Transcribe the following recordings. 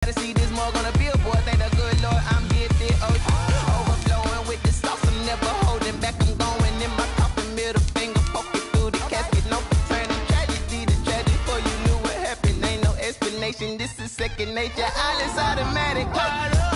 To see this mug on a billboard, thank the good Lord I'm gifted. Overflowing with the sauce, I'm never holding back. I'm going in my coffin, middle finger poking through the casket. No portraying tragedy, the tragedy for you knew what happened. Ain't no explanation, this is second nature. All is automatic. Caught up.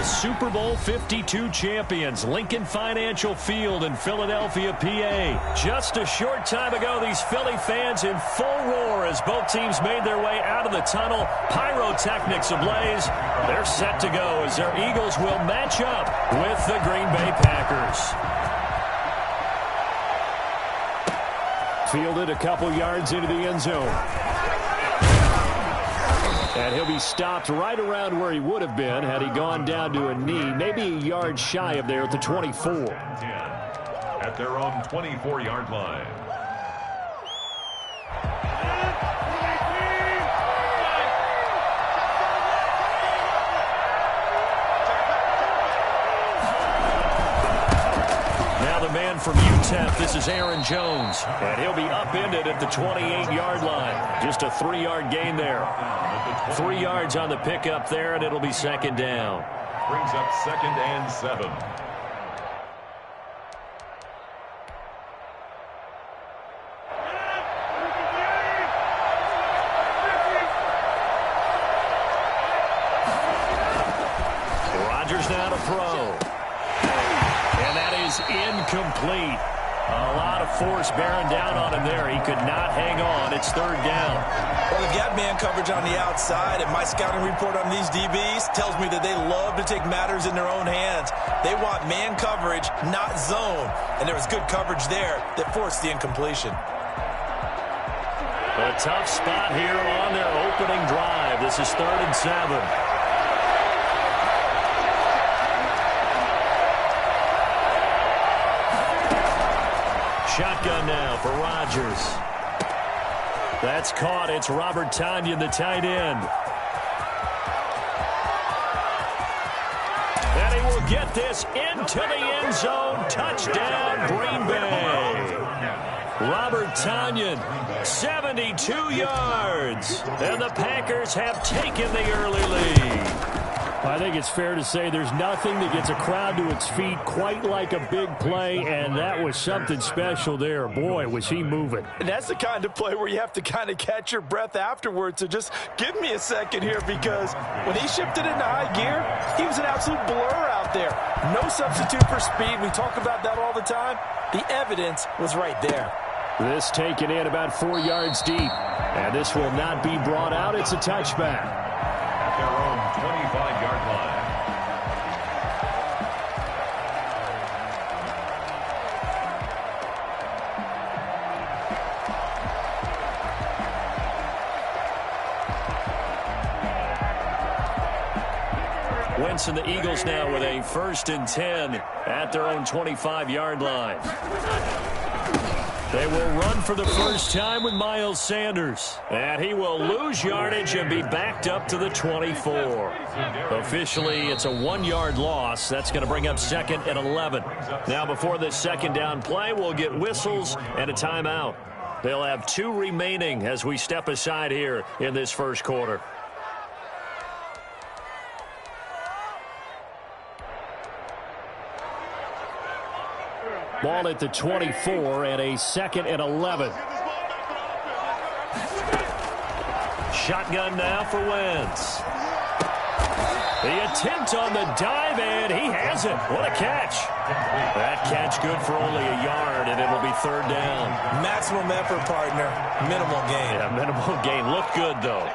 Super Bowl 52 champions, Lincoln Financial Field in Philadelphia, PA. Just a short time ago, these Philly fans in full roar as both teams made their way out of the tunnel. Pyrotechnics ablaze. They're set to go as their Eagles will match up with the Green Bay Packers. Fielded a couple yards into the end zone. And he'll be stopped right around where he would have been had he gone down to a knee, maybe a yard shy of there at the 24. At their own 24-yard line. Man from UTEP, this is Aaron Jones, and he'll be upended at the 28-yard line. Just a 3-yard gain there. 3 yards on the pickup there, and it'll be second down. Brings up 2nd and 7. Rodgers now to throw. Incomplete. A lot of force bearing down on him there. He could not hang on. It's third down. Well, they've got man coverage on the outside, and my scouting report on these DBs tells me that they love to take matters in their own hands. They want man coverage, not zone. And there was good coverage there that forced the incompletion. A tough spot here on their opening drive. This is 3rd and 7. Shotgun now for Rodgers. That's caught. It's Robert Tonyan, the tight end. And he will get this into the end zone. Touchdown, Green Bay. Robert Tonyan, 72 yards. And the Packers have taken the early lead. I think it's fair to say there's nothing that gets a crowd to its feet quite like a big play, and that was something special there. Boy, was he moving. And that's the kind of play where you have to kind of catch your breath afterwards. So just give me a second here, because when he shifted into high gear, he was an absolute blur out there. No substitute for speed. We talk about that all the time. The evidence was right there. This taken in about 4 yards deep, and this will not be brought out. It's a touchback. At their own 25-yard line. Wentz and the Eagles now with a 1st and 10 at their own 25-yard line. They will run for the first time with Miles Sanders. And he will lose yardage and be backed up to the 24. Officially, it's a 1-yard loss. That's going to bring up 2nd and 11. Now, before this second down play, we'll get whistles and a timeout. They'll have 2 remaining as we step aside here in this first quarter. Ball at the 24 and a 2nd and 11. Shotgun now for Wentz. The attempt on the dive, and he has it. What a catch. That catch good for only a yard, and it'll be 3rd down. Maximum effort, partner. Minimal gain. Yeah, minimal gain. Looked good, though.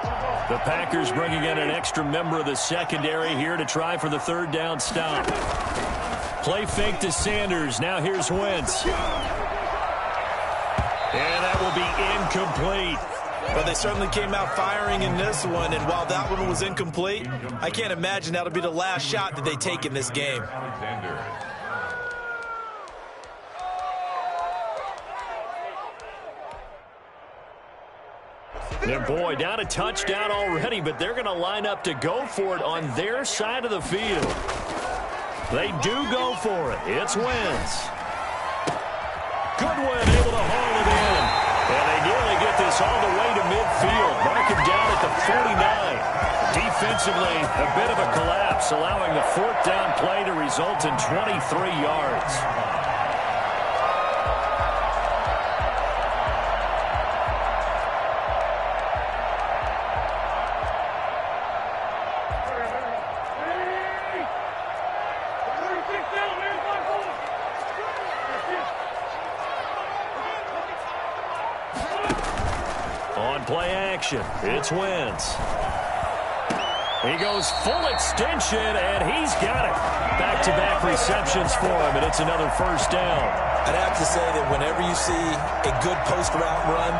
The Packers bringing in an extra member of the secondary here to try for the 3rd down stop. Play fake to Sanders. Now here's Wentz. And that will be incomplete. But they certainly came out firing in this one, and while that one was incomplete, I can't imagine that'll be the last shot that they take in this game. Alexander. And boy, down a touchdown already, but they're going to line up to go for it on their side of the field. They do go for it. It's Wentz. Goodwin able to haul it in. And they nearly get this all the way to midfield. Mark him down at the 49. Defensively, a bit of a collapse, allowing the fourth down play to result in 23 yards. Play action. It's Wentz. He goes full extension, and he's got it. Back-to-back receptions for him, and it's another first down. I'd have to say that whenever you see a good post-route run,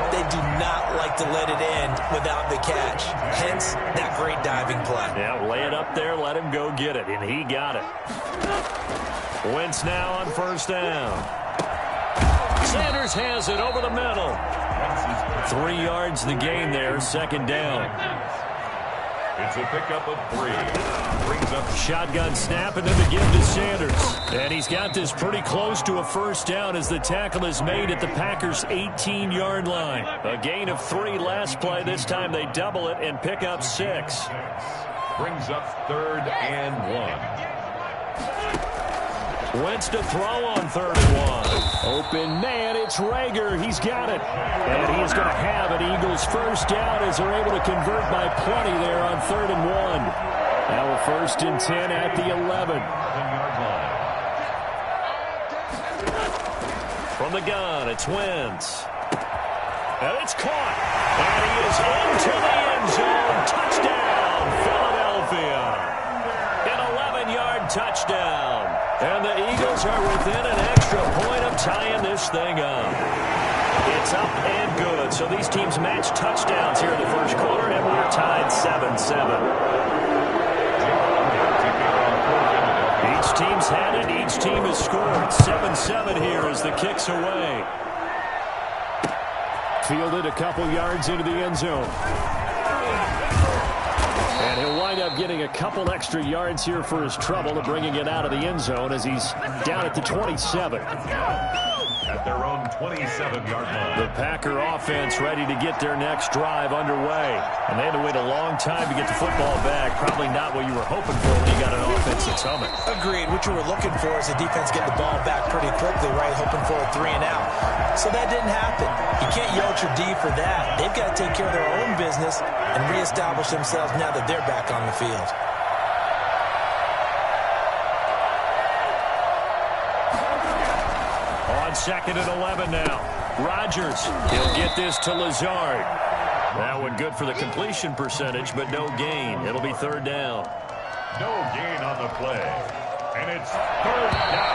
they do not like to let it end without the catch. Hence, that great diving play. Yeah, lay it up there, let him go get it, and he got it. Wentz now on first down. Sanders has it over the middle. 3 yards the gain there, second down. It's a pickup of 3. Brings up shotgun snap and then the give to Sanders. And he's got this pretty close to a first down as the tackle is made at the Packers' 18-yard line. A gain of 3 last play. This time they double it and pick up 6. Brings up 3rd and 1. Wentz to throw on 3rd and 1. Open man, it's Rager. He's got it. And he is going to have an Eagles first down as they're able to convert by plenty there on 3rd and 1. Now a 1st and 10 at the 11. From the gun, it's Wentz. And it's caught. And he is into the end zone. Touchdown, Philadelphia. An 11-yard touchdown. And the Eagles are within an extra point of tying this thing up. It's up and good. So these teams match touchdowns here in the first quarter, and we're tied 7-7. Each team's had it. Each team has scored. 7-7 here as the kick's away. Fielded a couple yards into the end zone. And he'll wind up getting a couple extra yards here for his trouble of bringing it out of the end zone as he's down at the 27. At their own 27-yard line. The Packer offense ready to get their next drive underway. And they had to wait a long time to get the football back. Probably not what you were hoping for when you got an offense that's humming. Agreed. What you were looking for is the defense getting the ball back pretty quickly, right? Hoping for a 3 and out. So that didn't happen. You can't yell at your D for that. They've got to take care of their own business and reestablish themselves now that they're back on the field. On 2nd and 11 now. Rodgers, he'll get this to Lazard. That one good for the completion percentage, but no gain. It'll be 3rd down. No gain on the play. And it's 3rd down.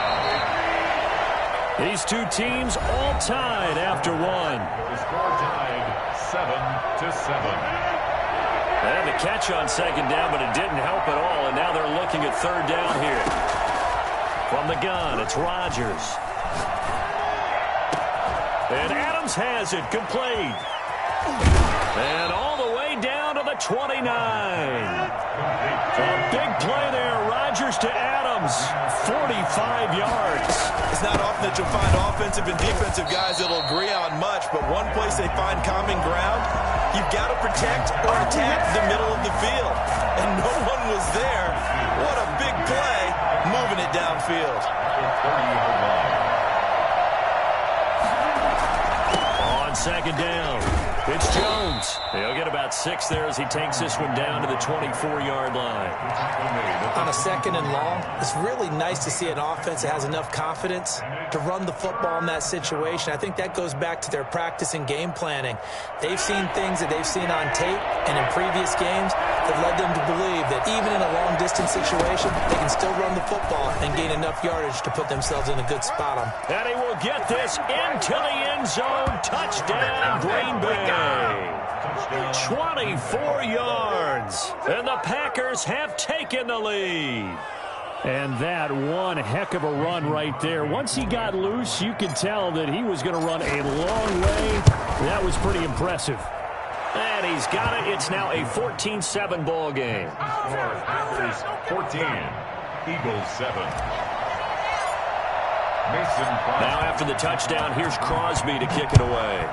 These two teams all tied after one. The score tied 7-7. They had the catch on 2nd down, but it didn't help at all, and now they're looking at 3rd down here. From the gun, it's Rodgers. And Adams has it, complete. And all the way down to the 29. A big play there, Rodgers to Adams, 45 yards. It's not often that you'll find offensive and defensive guys that'll agree on much, but one place they find common ground, you've got to protect or attack the middle of the field. And no one was there. What a big play, moving it downfield. 30-yard line. On 2nd down, It's Jones. He'll get about 6 there as he takes this one down to the 24-yard line. On a 2nd and long, it's really nice to see an offense that has enough confidence to run the football in that situation. I think that goes back to their practice and game planning. They've seen things that they've seen on tape and in previous games that led them to believe that even in a long-distance situation, they can still run the football and gain enough yardage to put themselves in a good spot on. And he will get this into the end zone. Touchdown, Green Bay. 24 yards. And the Packers have taken the lead. And that one heck of a run right there. Once he got loose, you could tell that he was going to run a long way. That was pretty impressive. And he's got it. It's now a 14-7 ball game. Packers 14, Eagles 7. Mason Crosby. Now after the touchdown, here's Crosby to kick it away.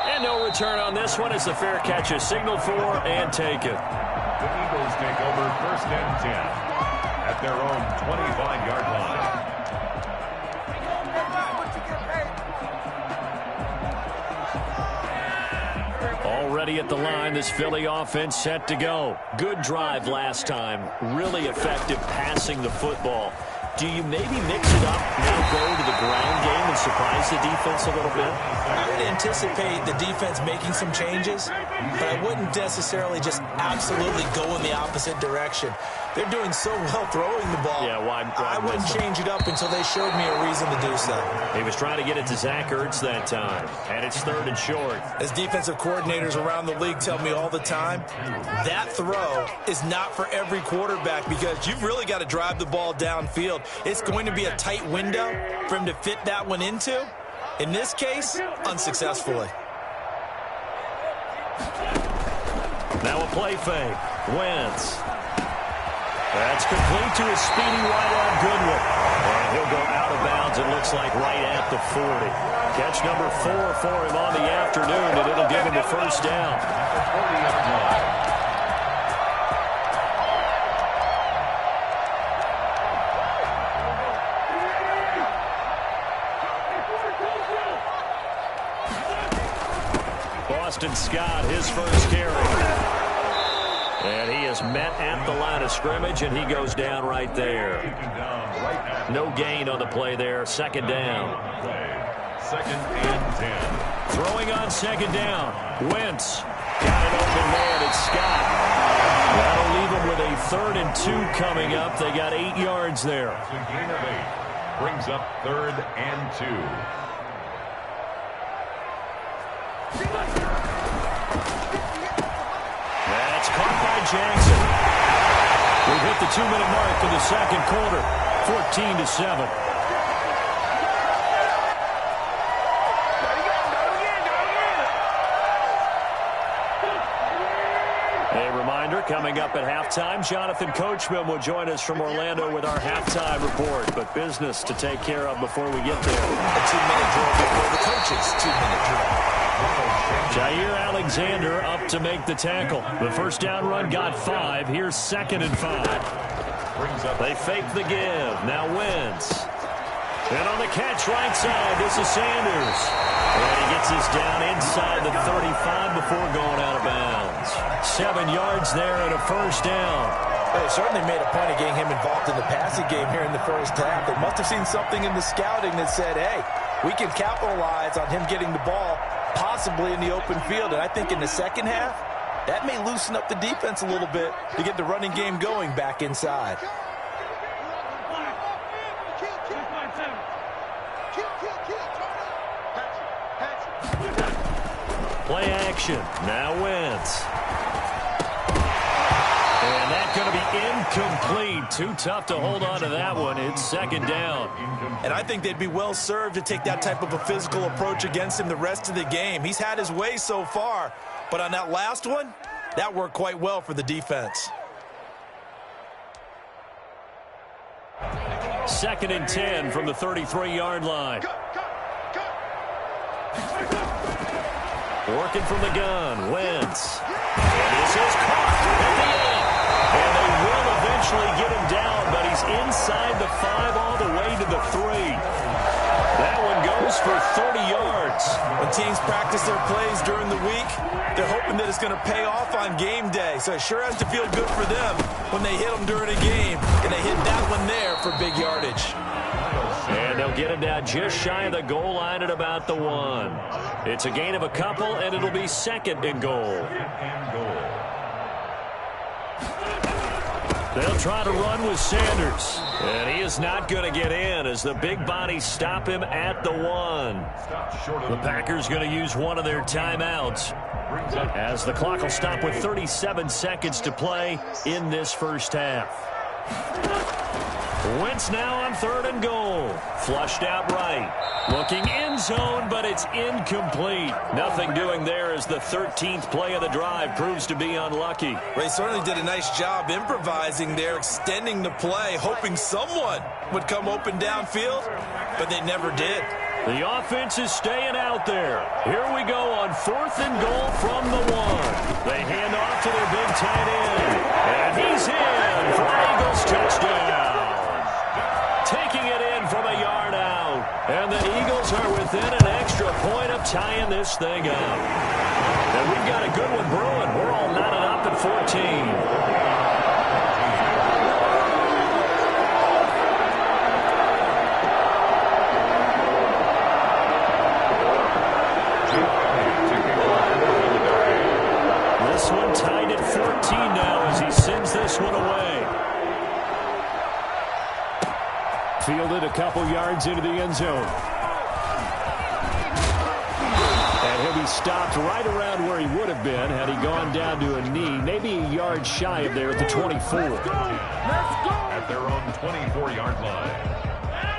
And no return on this one as the fair catch is signaled for and taken. The Eagles take over 1st and 10 at their own 25-yard line. Already at the line, this Philly offense set to go. Good drive last time. Really effective passing the football. Do you maybe mix it up, now go to the ground game and surprise the defense a little bit? I would anticipate the defense making some changes, but I wouldn't necessarily just absolutely go in the opposite direction. They're doing so well throwing the ball. Yeah, why I wouldn't change it up until they showed me a reason to do so. He was trying to get it to Zach Ertz that time, and it's 3rd and short. As defensive coordinators around the league tell me all the time, that throw is not for every quarterback because you've really got to drive the ball downfield. It's going to be a tight window for him to fit that one into. In this case, unsuccessfully. Now a play fake. Wentz. That's complete to his speedy wideout Goodwin. And he'll go out of bounds, it looks like, right at the 40. Catch number 4 for him on the afternoon, and it'll give him the 1st down. Boston Scott, his first carry. And he is met at the line of scrimmage, and he goes down right there. No gain on the play there. 2nd down. 2nd and 10. Throwing on 2nd down. Wentz. Got an open man. It's Scott. That'll leave him with a 3rd and 2 coming up. They got 8 yards there. A gain of 8. Brings up 3rd and 2. That's caught by Jackson. We've hit the 2-minute mark for the 2nd quarter. 14-7. A reminder, coming up at halftime, Jonathan Coachman will join us from Orlando with our halftime report. But business to take care of before we get there. A 2-minute drill before the coaches' 2-minute drill. Jair Alexander up to make the tackle. The 1st down run got 5. Here's 2nd and 5. They fake the give. Now Wentz. And on the catch right side, this is Sanders. And he gets this down inside the 35 before going out of bounds. 7 yards there and a 1st down. They certainly made a point of getting him involved in the passing game here in the 1st half. They must have seen something in the scouting that said, hey, we can capitalize on him getting the ball possibly in the open field. And I think in the 2nd half, that may loosen up the defense a little bit to get the running game going back inside. Play action. Now Wentz. And that's going to be incomplete. Too tough to hold on to that one. It's 2nd down. And I think they'd be well served to take that type of a physical approach against him the rest of the game. He's had his way so far, but on that last one, that worked quite well for the defense. 2nd and 10 from the 33-yard line. Working from the gun, Wentz. And this is caught at the end. And they will eventually get him down, but he's inside the 5 all the way to the 3. That one goes for 30 yards. When teams practice their plays during the week, they're hoping that it's going to pay off on game day. So it sure has to feel good for them when they hit them during a game, and they hit that one there for big yardage. And they'll get it down just shy of the goal line at about the 1. It's a gain of a couple, and it'll be 2nd and goal. They'll try to run with Sanders. And he is not going to get in as the big bodies stop him at the 1. The Packers going to use one of their timeouts as the clock will stop with 37 seconds to play in this first half. Wentz now on 3rd and goal. Flushed out right. Looking end zone, but it's incomplete. Nothing doing there as the 13th play of the drive proves to be unlucky. They certainly did a nice job improvising there, extending the play, hoping someone would come open downfield, but they never did. The offense is staying out there. Here we go on 4th and goal from the 1. They hand off to their big tight end. And he's in for Eagles touchdown. Taking it in from a yard out. And the Eagles are within an extra point of tying this thing up. And we've got a good one brewing. We're all knotted up at 14. Tied at 14 now as he sends this one away. Fielded a couple yards into the end zone. And he'll be stopped right around where he would have been had he gone down to a knee, maybe a yard shy of there at the 24. At their own 24-yard line.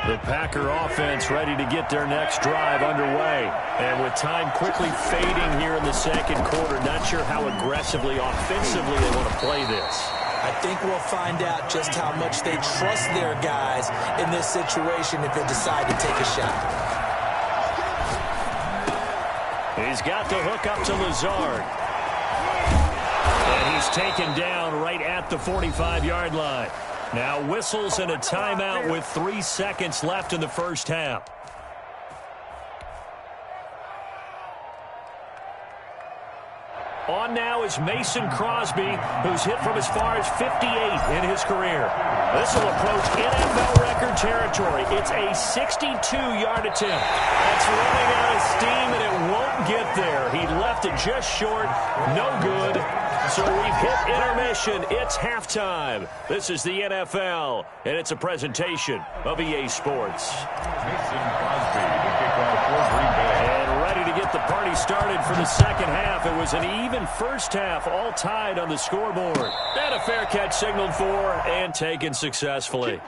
The Packer offense ready to get their next drive underway. And with time quickly fading here in the second quarter, not sure how aggressively, offensively they want to play this. I think we'll find out just how much they trust their guys in this situation if they decide to take a shot. He's got the hook up to Lazard. And he's taken down right at the 45-yard line. Now whistles and a timeout with 3 seconds left in the first half. On now is Mason Crosby, who's hit from as far as 58 in his career. This will approach NFL record territory. It's a 62-yard attempt. That's running out of steam, and it won't get there. He left it just short. No good. So we've hit intermission. It's halftime. This is the NFL, and it's a presentation of EA Sports. Mason Crosby, the kickoff for Green Bay. And ready to get the party started for the second half. It was an even first half, all tied on the scoreboard. And a fair catch signaled for and taken successfully.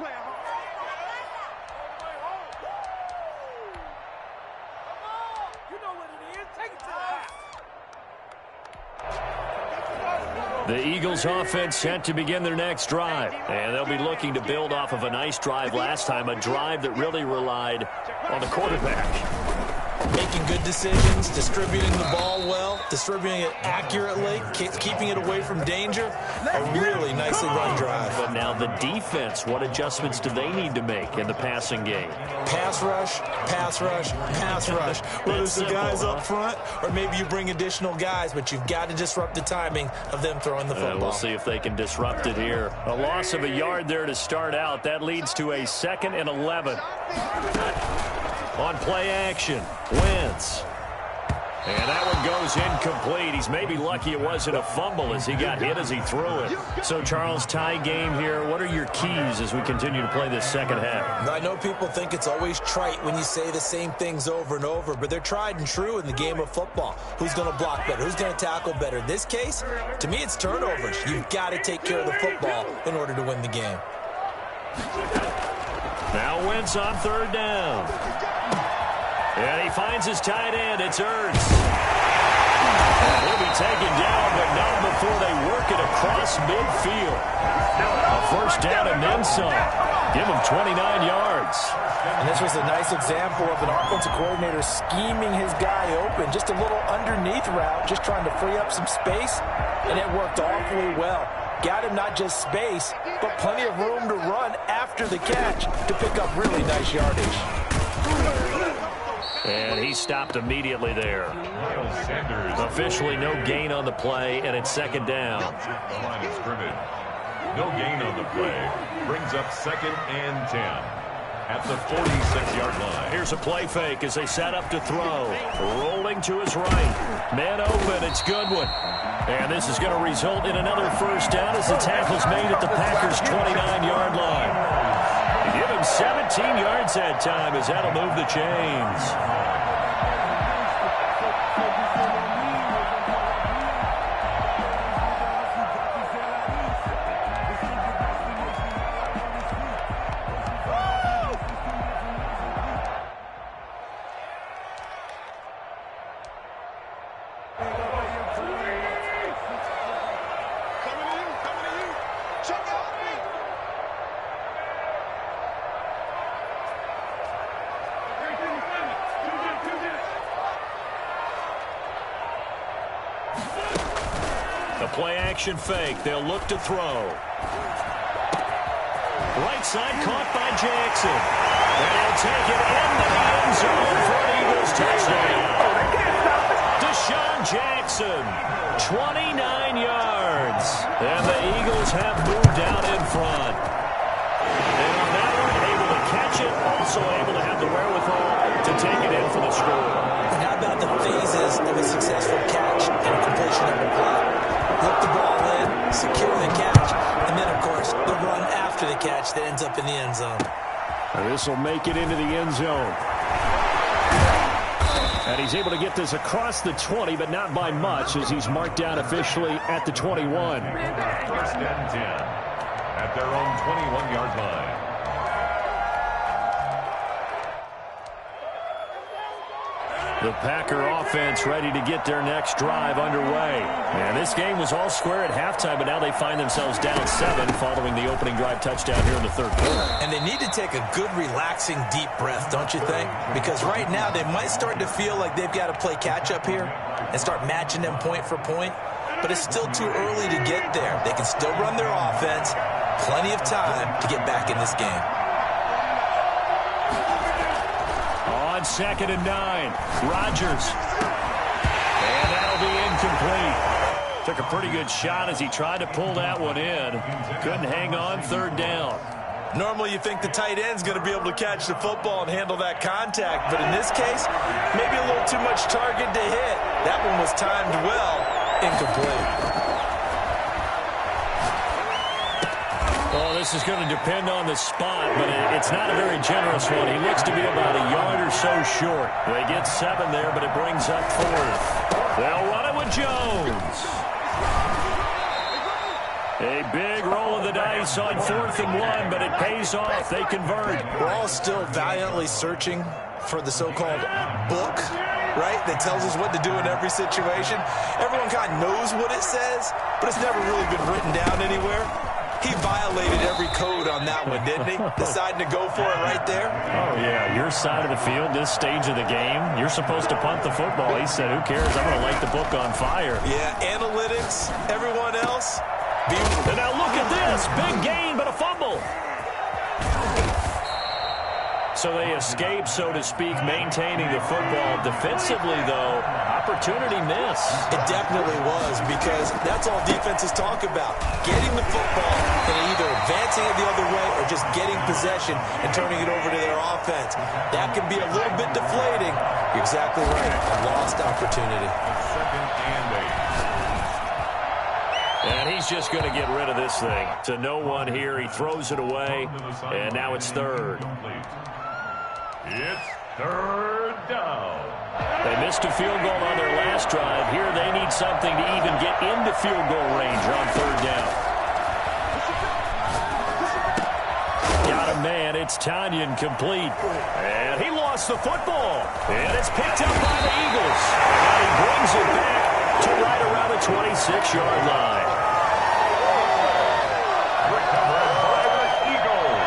The Eagles offense set to begin their next drive. And they'll be looking to build off of a nice drive last time, a drive that really relied on the quarterback. Making good decisions, distributing the ball well, distributing it accurately, keeping it away from danger. A really nicely run drive. But now the defense, what adjustments do they need to make in the passing game? Pass rush, pass rush, pass rush. Whether it's the guys up front or maybe you bring additional guys, but you've got to disrupt the timing of them throwing the football. We'll see if they can disrupt it here. A loss of a yard there to start out. That leads to a 2nd and 11. On play action, Wentz. And that one goes incomplete. He's maybe lucky it wasn't a fumble as he got hit as he threw it. So, Charles, tie game here. What are your keys as we continue to play this second half? I know people think it's always trite when you say the same things over and over, but they're tried and true in the game of football. Who's going to block better? Who's going to tackle better? In this case, to me, it's turnovers. You've got to take care of the football in order to win the game. Now Wentz on 3rd down. And he finds his tight end. It's Ertz. He'll be taken down, but not before they work it across midfield. A first down and then some. Give him 29 yards. And this was a nice example of an offensive coordinator scheming his guy open. Just a little underneath route, just trying to free up some space, and it worked awfully well. Got him not just space, but plenty of room to run after the catch to pick up really nice yardage. And he stopped immediately there. Officially no gain on the play, and it's second down. Line of scrimmage. No gain on the play. Brings up 2nd and 10 at the 46-yard line. Here's a play fake as they set up to throw. Rolling to his right. Man open, it's Goodwin. And this is going to result in another first down as the tackle's made at the Packers' 29-yard line. Give him 17 yards that time as that'll move the chains. Play action fake. They'll look to throw. Right side caught by Jackson. And he'll take it into the end zone for an Eagles touchdown. Deshaun Jackson, 29 yards. And the Eagles have moved out in front. And on that one, able to catch it, also able to have the wherewithal to take it in for the score. And how about the phases of a successful catch and completion of the play? Hook the ball in, secure the catch, and then, of course, the run after the catch that ends up in the end zone. This will make it into the end zone. And he's able to get this across the 20, but not by much, as he's marked down officially at the 21. 1st and 10 at their own 21-yard line. The Packer offense ready to get their next drive underway. And this game was all square at halftime, but now they find themselves down 7 following the opening drive touchdown here in the third quarter. And they need to take a good, relaxing, deep breath, don't you think? Because right now they might start to feel like they've got to play catch-up here and start matching them point for point. But it's still too early to get there. They can still run their offense. Plenty of time to get back in this game. On 2nd and 9, Rodgers. And that'll be incomplete. Took a pretty good shot as he tried to pull that one in. Couldn't hang on, 3rd down. Normally you think the tight end's going to be able to catch the football and handle that contact, but in this case, maybe a little too much target to hit. That one was timed well. Incomplete. Oh, this is going to depend on the spot, but it's not a very generous one. He looks to be about a yard or so short. They get 7 there, but it brings up 4th. They'll run it with Jones. A big roll of the dice on 4th and 1, but it pays off. They convert. We're all still valiantly searching for the so-called book, right, that tells us what to do in every situation. Everyone kind of knows what it says, but it's never really been written down anywhere. He violated every code on that one, didn't he? Deciding to go for it right there. Oh, yeah, your side of the field, this stage of the game, you're supposed to punt the football. He said, who cares? I'm going to light the book on fire. Yeah, analytics, everyone else. And now look at this. Big gain, but a fumble. So they escape, so to speak, maintaining the football. Defensively, though, opportunity miss. It definitely was, because that's all defenses talk about. Getting the football and either advancing it the other way or just getting possession and turning it over to their offense. That can be a little bit deflating. You're exactly right. A lost opportunity. 2nd and 8. And he's just going to get rid of this thing. To no one here. He throws it away, and now it's 3rd. It's 3rd down. They missed a field goal on their last drive. Here they need something to even get into field goal range on 3rd down. Got a man. It's Tanyan complete. And he lost the football. And it's picked up by the Eagles. And he brings it back to right around the 26-yard line. Recovered by the Eagles.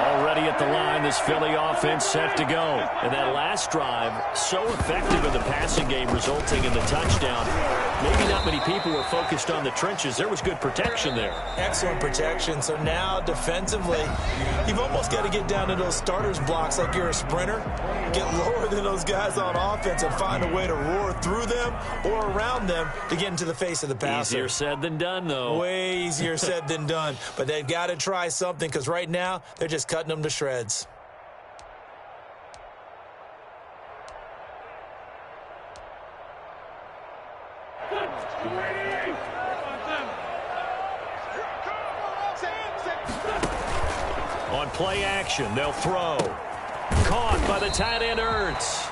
Already at the line, this Philly offense set to go. And that last drive, so effective in the passing game, resulting in the touchdown. Maybe not not many people were focused on the trenches. There was good protection there. Excellent protection. So now defensively, you've almost got to get down to those starters blocks like you're a sprinter. Get lower than those guys on offense and find a way to roar through them or around them to get into the face of the passer. Easier said than done, though. Way easier said than done. But they've got to try something because right now they're just cutting them to shreds. On play action, they'll throw. Caught by the tight end, Ertz.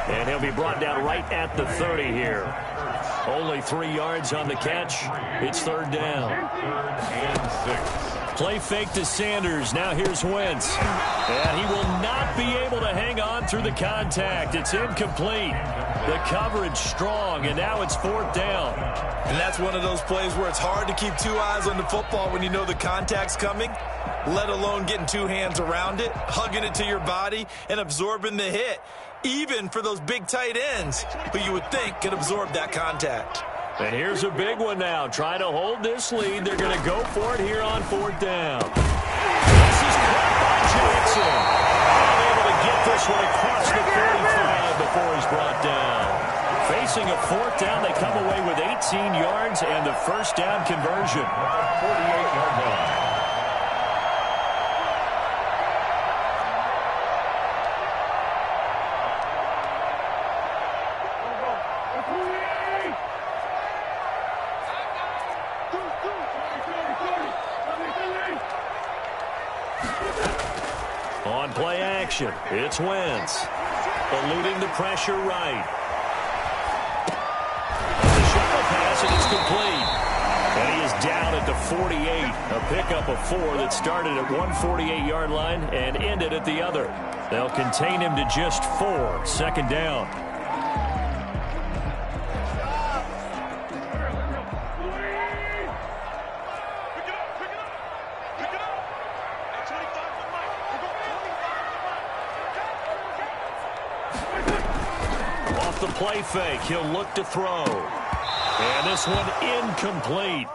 And he'll be brought down right at the 30 here. Only 3 yards on the catch. It's third down. 3rd and 6. Play fake to Sanders. Now here's Wentz. And he will not be able to hang on through the contact. It's incomplete. The coverage strong, and now it's 4th down. And that's one of those plays where it's hard to keep 2 eyes on the football when you know the contact's coming, let alone getting 2 hands around it, hugging it to your body, and absorbing the hit, even for those big tight ends who you would think could absorb that contact. And here's a big one now. Trying to hold this lead. They're going to go for it here on 4th down. This is caught by Jackson. Able to get this one across the 45 before he's brought down. Facing a 4th down, they come away with 18 yards and the first down conversion. 48-yard line. On play action, it's Wentz. Eluding the pressure right. The shuttle pass, and it's complete. And he is down at the 48. A pickup of 4 that started at 148-yard line and ended at the other. They'll contain him to just 4. Second down. The play fake. He'll look to throw. And this one incomplete.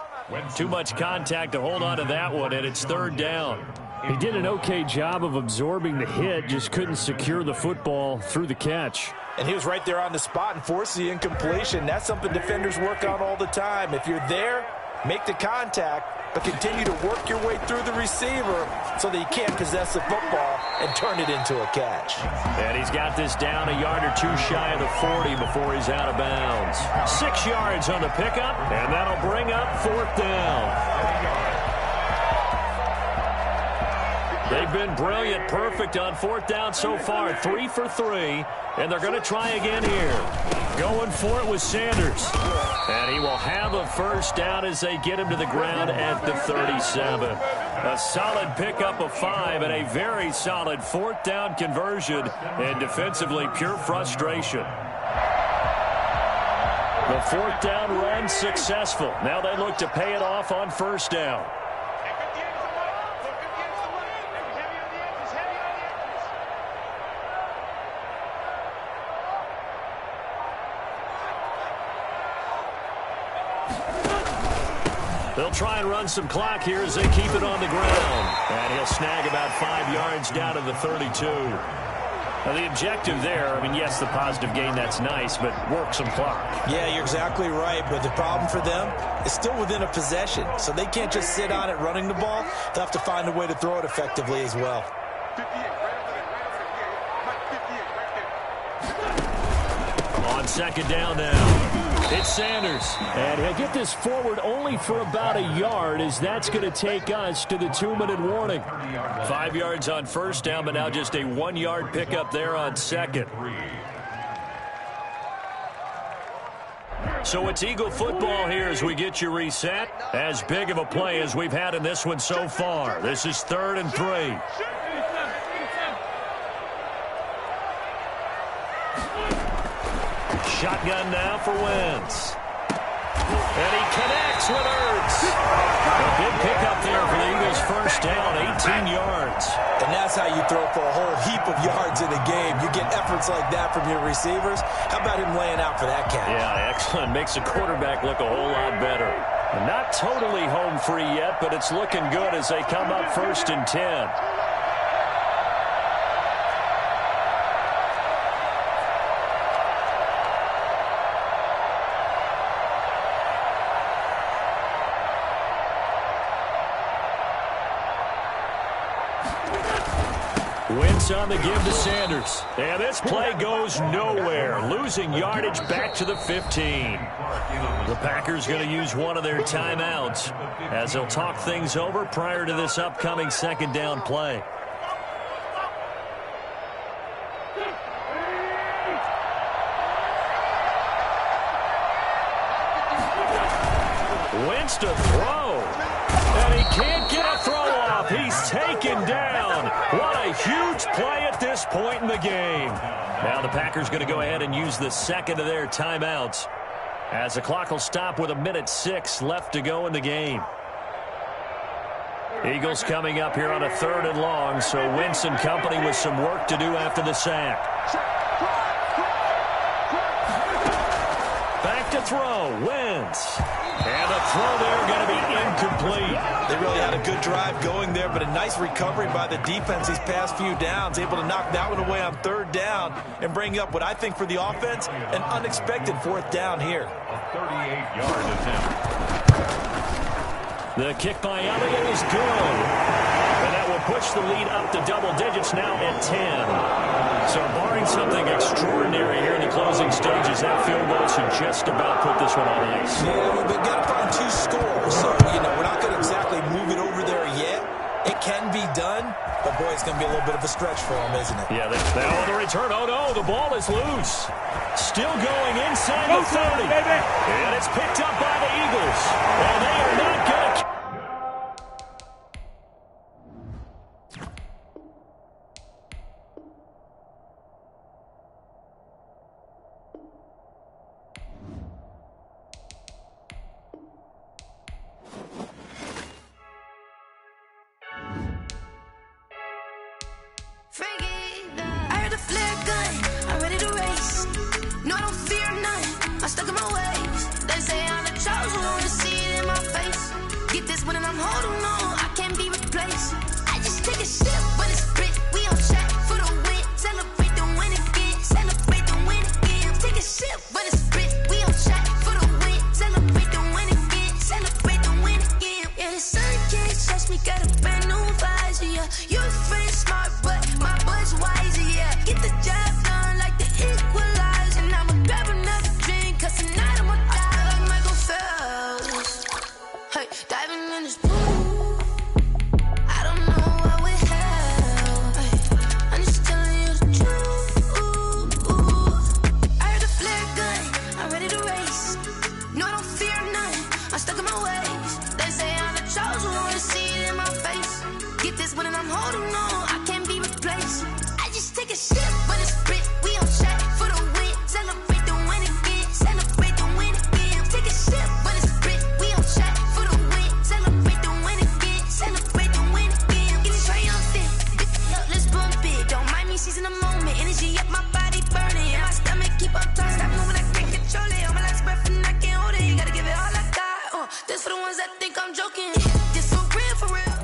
Too much contact to hold on to that one, and it's 3rd down. He did an okay job of absorbing the hit, just couldn't secure the football through the catch. And he was right there on the spot and forced the incompletion. That's something defenders work on all the time. If you're there, make the contact, but continue to work your way through the receiver so that he can't possess the football and turn it into a catch. And he's got this down a yard or 2 shy of the 40 before he's out of bounds. 6 yards on the pickup, and that'll bring up 4th down. They've been brilliant, perfect on 4th down so far. 3 for 3, and they're going to try again here. Going for it with Sanders. And he will have a first down as they get him to the ground at the 37. A solid pickup of 5 and a very solid 4th down conversion. And defensively, pure frustration. The 4th down run successful. Now they look to pay it off on first down. They'll try and run some clock here as they keep it on the ground. And he'll snag about 5 yards down to the 32. Now the objective there, I mean, yes, the positive gain, that's nice, but work some clock. Yeah, you're exactly right. But the problem for them is still within a possession. So they can't just sit on it running the ball. They'll have to find a way to throw it effectively as well. On second down now. It's Sanders. And he'll get this forward only for about a yard, as that's going to take us to the 2-minute warning. 5 yards on first down, but now just a 1-yard pickup there on second. So it's Eagle football here as we get you reset. As big of a play as we've had in this one so far. This is 3rd and 3. Shotgun now for Wentz. And he connects with Ertz. A big pickup there for the Eagles' first down, 18 yards. And now that's how you throw for a whole heap of yards in a game. You get efforts like that from your receivers. How about him laying out for that catch? Yeah, excellent. Makes the quarterback look a whole lot better. Not totally home free yet, but it's looking good as they come up 1st and 10. Wentz on the give to Sanders. And this play goes nowhere. Losing yardage back to the 15. The Packers going to use one of their timeouts as they'll talk things over prior to this upcoming 2nd down play. Wentz to throw. And he can't get a throw off. He's taken down. What a huge play at this point in the game. Now the Packers going to go ahead and use the 2nd of their timeouts as the clock will stop with 1:06 left to go in the game. Eagles coming up here on a 3rd and long, so Wentz and company with some work to do after the sack. Back to throw. Wentz. And the throw there going to be incomplete. They really had a good drive going there, but a nice recovery by the defense these past few downs, able to knock that one away on 3rd down and bring up what I think for the offense, an unexpected 4th down here. A 38-yard attempt. The kick by Elliott is good. And that will push the lead up to double digits now at 10. So barring something extraordinary here in the closing stages, that field goal should just about put this one on ice. Yeah, we've got to find 2 scores, so, we're not going to exactly move it over there yet. It can be done, but, boy, it's going to be a little bit of a stretch for them, isn't it? Yeah, now on the return. Oh, no, the ball is loose. Still going inside the 30. And it's picked up by the Eagles. And they are not going to...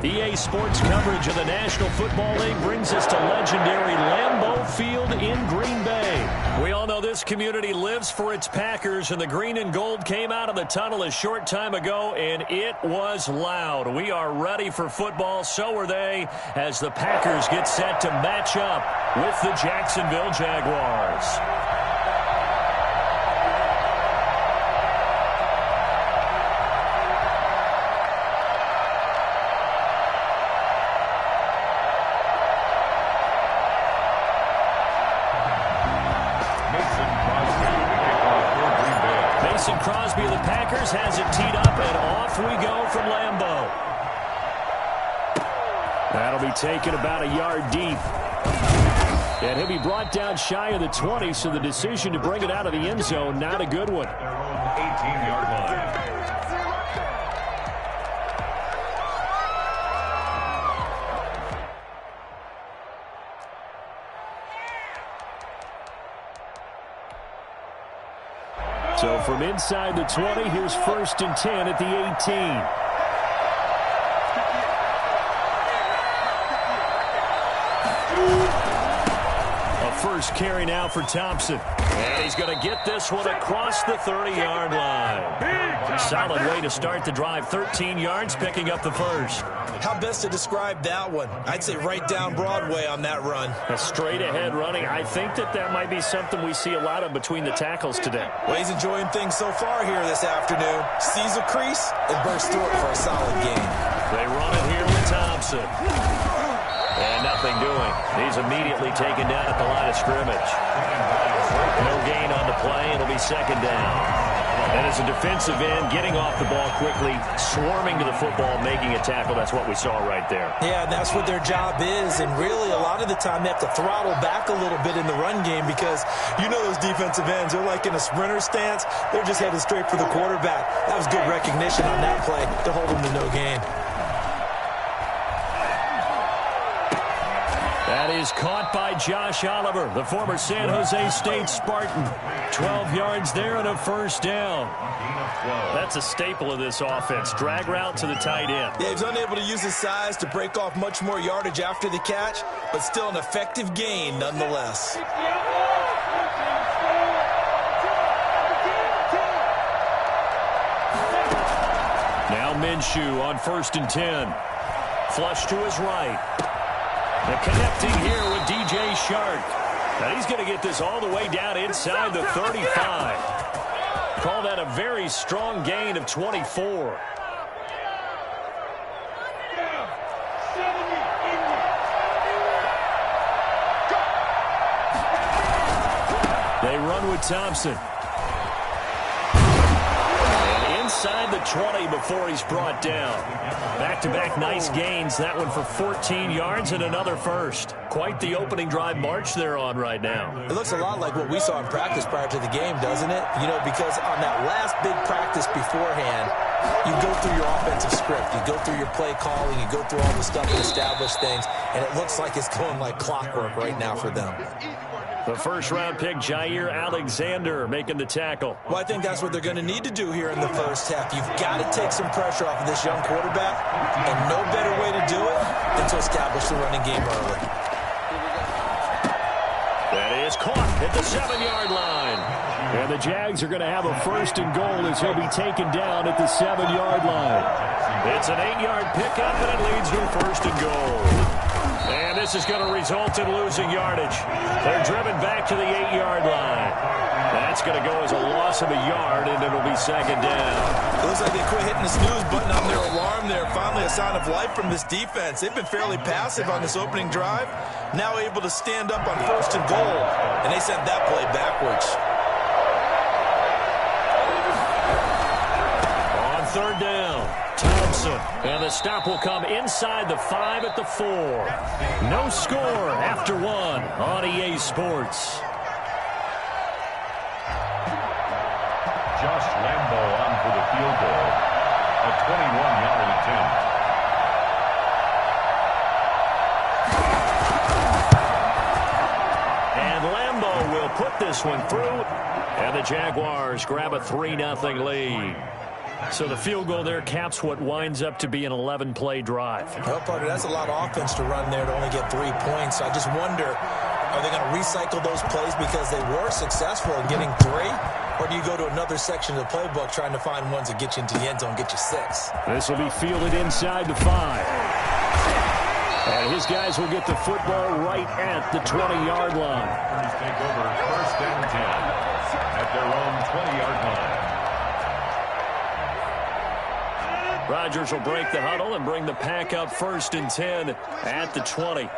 EA Sports coverage of the National Football League brings us to legendary Lambeau Field in Green Bay. We all know this community lives for its Packers, and the green and gold came out of the tunnel a short time ago, and it was loud. We are ready for football, so are they, as the Packers get set to match up with the Jacksonville Jaguars. Crosby of the Packers has it teed up, and off we go from Lambeau. That'll be taken about a yard deep. And he'll be brought down shy of the 20, so the decision to bring it out of the end zone, not a good one. 18-yard line. from inside the 20, here's 1st and 10 at the 18. First carry now for Thompson. And he's going to get this one across the 30-yard line. Solid way to start the drive. 13 yards, picking up the first. How best to describe that one? I'd say right down Broadway on that run. A straight-ahead running. I think that might be something we see a lot of between the tackles today. Well, he's enjoying things so far here this afternoon. Sees a crease and bursts through it for a solid gain. They run it here with Thompson. And nothing doing. He's immediately taken down at the line of scrimmage. No gain on the play. It'll be 2nd down. And as a defensive end, getting off the ball quickly, swarming to the football, making a tackle. That's what we saw right there. Yeah, and that's what their job is. And really, a lot of the time, they have to throttle back a little bit in the run game because you know those defensive ends, they're like in a sprinter stance. They're just headed straight for the quarterback. That was good recognition on that play to hold them to no gain. That is caught by Josh Oliver, the former San Jose State Spartan. 12 yards there and a 1st down. That's a staple of this offense. Drag route to the tight end. Yeah, he's unable to use his size to break off much more yardage after the catch, but still an effective gain nonetheless. Now Minshew on 1st and 10. Flush to his right. And connecting here with DJ Chark. Now he's going to get this all the way down inside the 35. Call that a very strong gain of 24. They run with Thompson. Inside the 20 before he's brought down. Back-to-back nice gains. That one for 14 yards and another first. Quite the opening drive march they're on right now. It looks a lot like what we saw in practice prior to the game, doesn't it? You know, because on that last big practice beforehand, you go through your offensive script. You go through your play calling. You go through all the stuff and establish things. And it looks like it's going like clockwork right now for them. The first-round pick, Jair Alexander, making the tackle. Well, I think that's what they're going to need to do here in the first half. You've got to take some pressure off of this young quarterback, and no better way to do it than to establish the running game early. That is caught at the 7-yard line. And the Jags are going to have a 1st and goal as he'll be taken down at the 7-yard line. It's an 8-yard pickup, and it leads to a 1st and goal. And this is going to result in losing yardage. They're driven back to the 8-yard line. That's going to go as a loss of a yard, and it'll be 2nd down. It looks like they quit hitting the snooze button on their alarm there. Finally a sign of life from this defense. They've been fairly passive on this opening drive. Now able to stand up on 1st and goal, and they sent that play backwards. On 3rd down. Thompson, and the stop will come inside the 5 at the 4. No score after 1 on EA Sports. Josh Lambo on for the field goal. A 21-yard attempt. And Lambo will put this one through, and the Jaguars grab a 3-0 lead. So the field goal there caps what winds up to be an 11-play drive. Well, partner, that's a lot of offense to run there to only get 3 points. So I just wonder, are they going to recycle those plays because they were successful in getting 3? Or do you go to another section of the playbook trying to find ones that get you into the end zone, get you 6? This will be fielded inside the 5. And his guys will get the football right at the 20-yard line. Take over 1st and 10 at their own 20-yard line. Rodgers will break the huddle and bring the pack up 1st and 10 at the 20.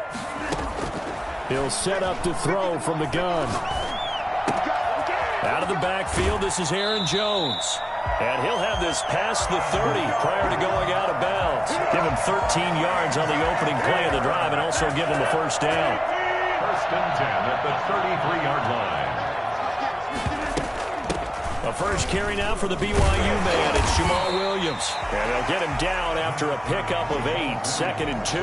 He'll set up to throw from the gun. Out of the backfield, this is Aaron Jones. And he'll have this past the 30 prior to going out of bounds. Give him 13 yards on the opening play of the drive and also give him a 1st down. 1st and 10 at the 33-yard line. A first carry now for the BYU man. It's Jamal Williams. And they'll get him down after a pickup of 8. 2nd and 2.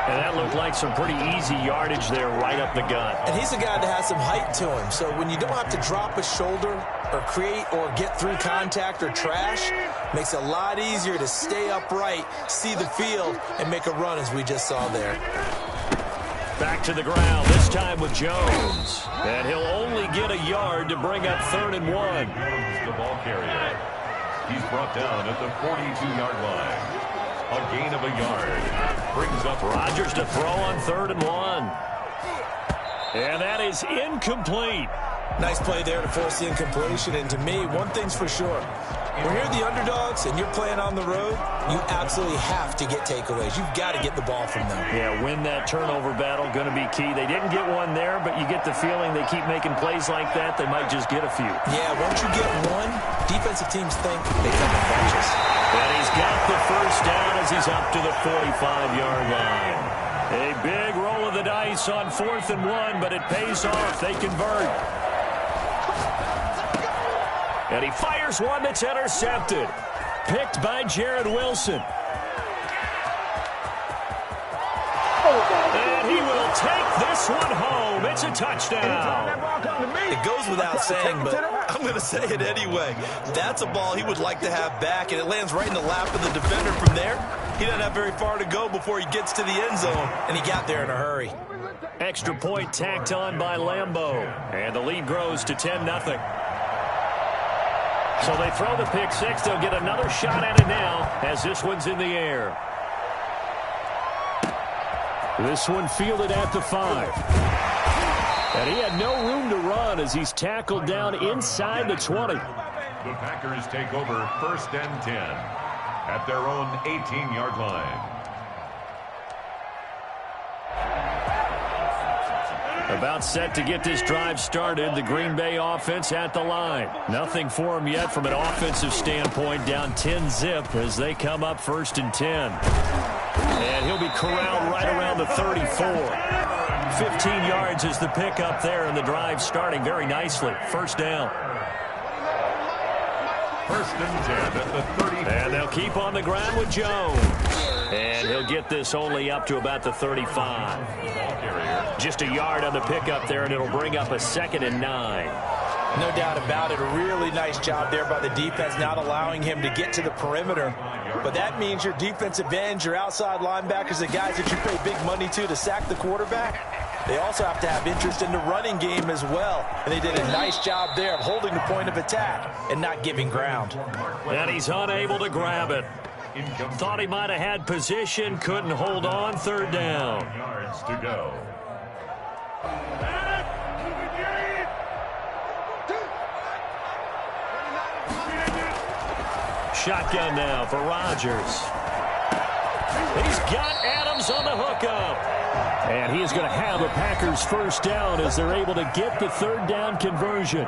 And that looked like some pretty easy yardage there right up the gut. And he's a guy that has some height to him. So when you don't have to drop a shoulder or create or get through contact or trash, makes it a lot easier to stay upright, see the field, and make a run as we just saw there. Back to the ground, this time with Jones. And he'll only get a yard to bring up 3rd and 1. The ball carrier. He's brought down at the 42-yard line. A gain of a yard. Brings up Rodgers to throw on 3rd and 1. And that is incomplete. Nice play there to force the incompletion. And to me, one thing's for sure. When you're the underdogs and you're playing on the road, you absolutely have to get takeaways. You've got to get the ball from them. Yeah, win that turnover battle, going to be key. They didn't get one there, but you get the feeling they keep making plays like that, they might just get a few. Yeah, once you get one, defensive teams think they come in bunches. And he's got the first down as he's up to the 45-yard line. A big roll of the dice on 4th and 1, but it pays off. They convert. And he fires one that's intercepted. Picked by Jared Wilson. And he will take this one home. It's a touchdown. It goes without saying, but I'm going to say it anyway. That's a ball he would like to have back, and it lands right in the lap of the defender from there. He doesn't have very far to go before he gets to the end zone, and he got there in a hurry. Extra point tacked on by Lambeau. And the lead grows to 10-0. So they throw the pick six. They'll get another shot at it now as this one's in the air. This one fielded at the 5. And he had no room to run as he's tackled down inside the 20. The Packers take over 1st and 10 at their own 18-yard line. About set to get this drive started. The Green Bay offense at the line. Nothing for them yet from an offensive standpoint. Down 10-zip as they come up 1st and 10. And he'll be corralled right around the 34. 15 yards is the pickup there, and the drive starting very nicely. First down. 1st and 10 at the 30. And they'll keep on the ground with Jones. And he'll get this only up to about the 35. Just a yard on the pickup there, and it'll bring up a 2nd and 9. No doubt about it. A really nice job there by the defense, not allowing him to get to the perimeter. But that means your defensive ends, your outside linebackers, the guys that you pay big money to sack the quarterback, they also have to have interest in the running game as well. And they did a nice job there of holding the point of attack and not giving ground. And he's unable to grab it. Thought he might have had position, couldn't hold on. 3rd down. Yards to go. Shotgun now for Rodgers. He's got Adams on the hookup. And he is going to have a Packers first down as they're able to get the 3rd down conversion.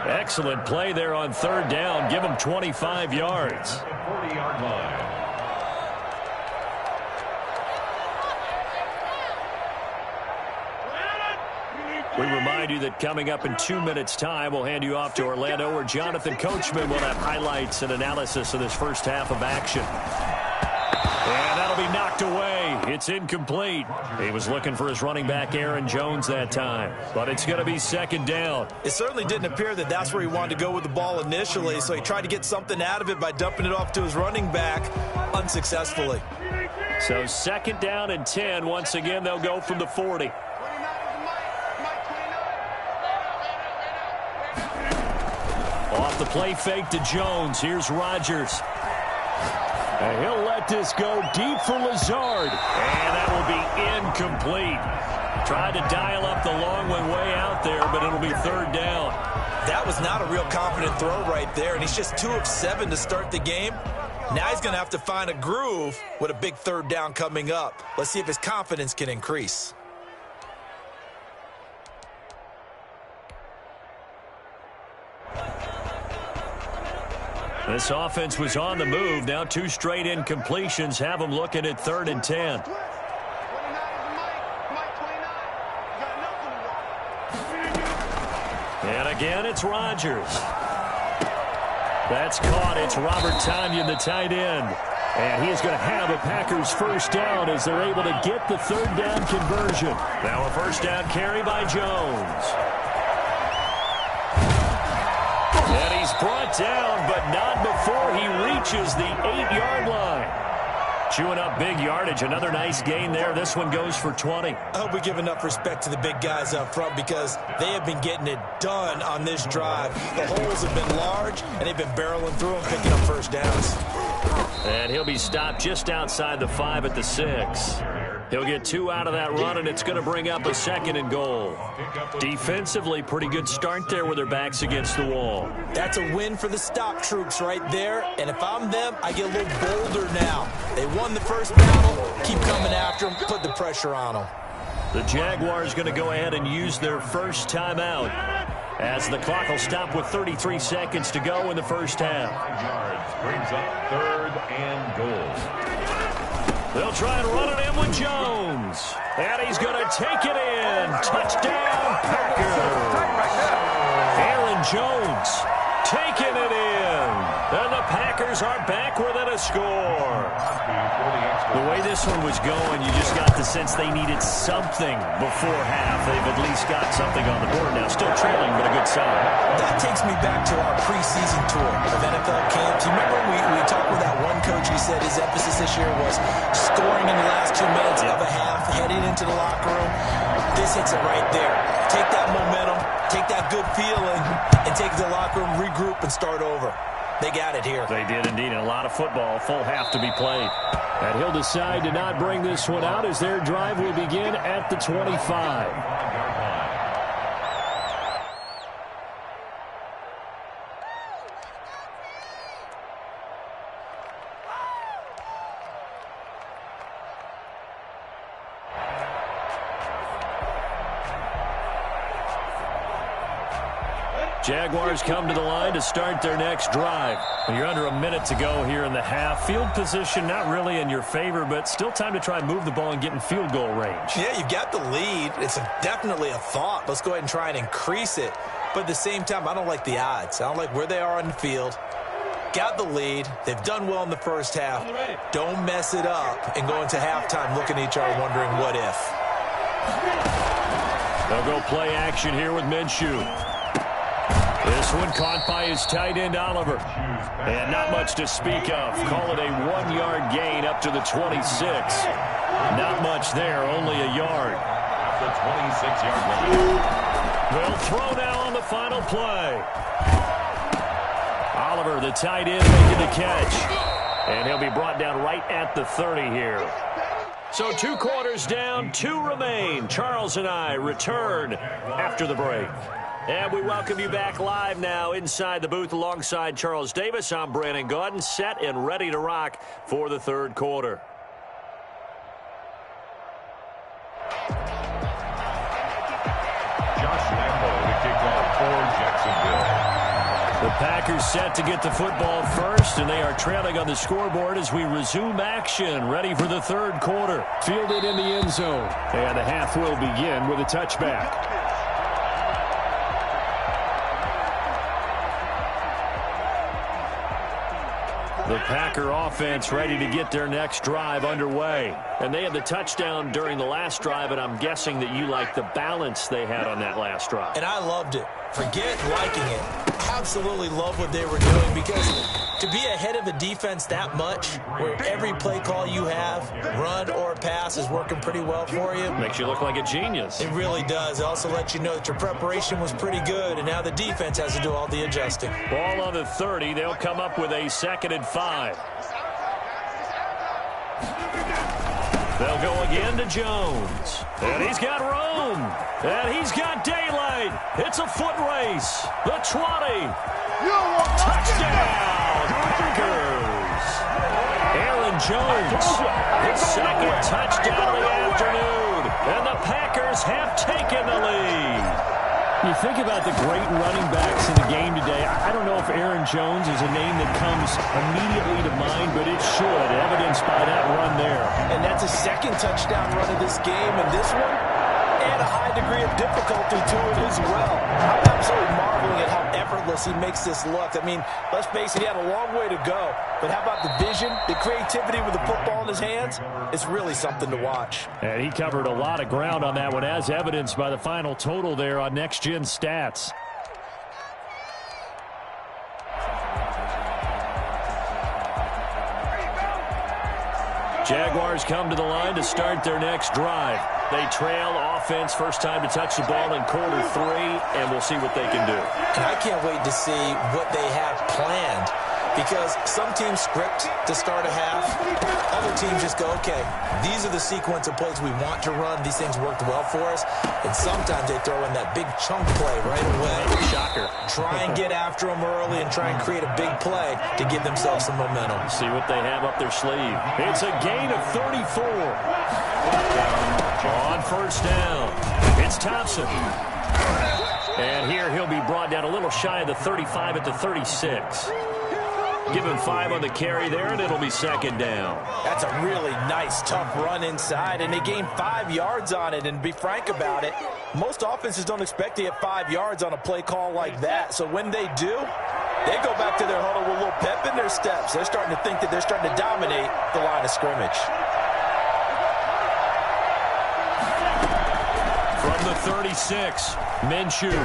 Excellent play there on 3rd down. Give him 25 yards. 40-yard line. We remind you that coming up in 2 minutes' time, we'll hand you off to Orlando, where Jonathan Coachman will have highlights and analysis of this first half of action. And that'll be knocked away. It's incomplete. He was looking for his running back, Aaron Jones, that time. But it's going to be 2nd down. It certainly didn't appear that that's where he wanted to go with the ball initially, so he tried to get something out of it by dumping it off to his running back unsuccessfully. So 2nd down and 10. Once again, they'll go from the 40. Off the play fake to Jones. Here's Rodgers. And he'll let this go deep for Lazard. And that will be incomplete. Tried to dial up the long one way out there, but it'll be 3rd down. That was not a real confident throw right there, and he's just 2 of 7 to start the game. Now he's going to have to find a groove with a big 3rd down coming up. Let's see if his confidence can increase. This offense was on the move. Now 2 straight incompletions have them looking at 3rd and 10. And again, it's Rodgers. That's caught. It's Robert Tonyan, the tight end. And he is going to have a Packers first down as they're able to get the third down conversion. Now a first down carry by Jones. And he's brought down, but not before he reaches the 8-yard line. Chewing up big yardage. Another nice gain there. This one goes for 20. I hope we give enough respect to the big guys up front because they have been getting it done on this drive. The holes have been large, and they've been barreling through them, picking up first downs. And he'll be stopped just outside the 5 at the 6. He'll get 2 out of that run, and it's going to bring up a 2nd and goal. Defensively, pretty good start there with their backs against the wall. That's a win for the stop troops right there. And if I'm them, I get a little bolder now. They won the first battle. Keep coming after them. Put the pressure on them. The Jaguars going to go ahead and use their first timeout as the clock will stop with 33 seconds to go in the first half. Brings up 3rd and goal. They'll try and run it in with Jones. And he's going to take it in. Touchdown, Packers. Aaron Jones taking it in. And the Packers are back within a score. The way this one was going, you just got the sense they needed something before half. They've at least got something on the board now. Still trailing, but a good sign. That takes me back to our preseason tour of NFL camps. You remember we talked with that one coach who said his emphasis this year was scoring in the last 2 minutes of a half, heading into the locker room. This hits it right there. Take that momentum, take that good feeling, and take it to the locker room, regroup, and start over. They got it here. They did indeed, and a lot of football, full half to be played. And he'll decide to not bring this one out as their drive will begin at the 25. Jaguars come to the line to start their next drive. And you're under a minute to go here in the half. Field position not really in your favor, but still time to try and move the ball and get in field goal range. Yeah, you've got the lead. It's definitely a thought. Let's go ahead and try and increase it. But at the same time, I don't like the odds. I don't like where they are on the field. Got the lead. They've done well in the first half. Don't mess it up and go into halftime looking at each other wondering what if. They'll go play action here with Minshew. This one caught by his tight end, Oliver. And not much to speak of. Call it a 1-yard gain up to the 26. Not much there, only a yard. The 26-yard line. They'll throw now on the final play. Oliver, the tight end, making the catch. And he'll be brought down right at the 30 here. So 2 quarters down, 2 remain. Charles and I return after the break. And we welcome you back live now inside the booth alongside Charles Davis. I'm Brandon Gaudin, set and ready to rock for the third quarter. Josh Lambo to kick off for Jacksonville. The Packers set to get the football first, and they are trailing on the scoreboard as we resume action, ready for the third quarter. Fielded in the end zone, and the half will begin with a touchback. The Packer offense ready to get their next drive underway. And they had the touchdown during the last drive, and I'm guessing that you like the balance they had on that last drive. And I loved it. Forget liking it. Absolutely love what they were doing because to be ahead of a defense that much, where every play call you have, run or pass, is working pretty well for you. Makes you look like a genius. It really does. It also lets you know that your preparation was pretty good, and now the defense has to do all the adjusting. Ball on the 30. They'll come up with a 2nd and 5. They'll go again to Jones. And he's got room. And he's got daylight. It's a foot race. The 20. Touchdown, Packers. Aaron Jones, his 2nd touchdown of the afternoon. And the Packers have taken the lead. You think about the great running backs in the game today. I don't know if Aaron Jones is a name that comes immediately to mind, but it should, evidenced by that run there. And that's a 2nd touchdown run of this game, and this one, and a high degree of difficulty to it as well. I'm absolutely marveling at how effortless he makes this look. I mean, let's face it, he had a long way to go. But how about the vision, the creativity with the football in his hands? It's really something to watch. And he covered a lot of ground on that one, as evidenced by the final total there on Next Gen Stats. Jaguars come to the line to start their next drive. They trail offense, first time to touch the ball in quarter 3, and we'll see what they can do. And I can't wait to see what they have planned, because some teams script to start a half. Other teams just go, okay, these are the sequence of plays we want to run. These things worked well for us. And sometimes they throw in that big chunk play right away. Shocker. Try and get after them early and try and create a big play to give themselves some momentum. See what they have up their sleeve. It's a gain of 34. On first down, it's Thompson. And here he'll be brought down a little shy of the 35 at the 36. Give him 5 on the carry there, and it'll be second down. That's a really nice, tough run inside, and they gained 5 yards on it. And to be frank about it, most offenses don't expect to get 5 yards on a play call like that. So when they do, they go back to their huddle with a little pep in their steps. They're starting to think that they're starting to dominate the line of scrimmage. From the 36, Minshew.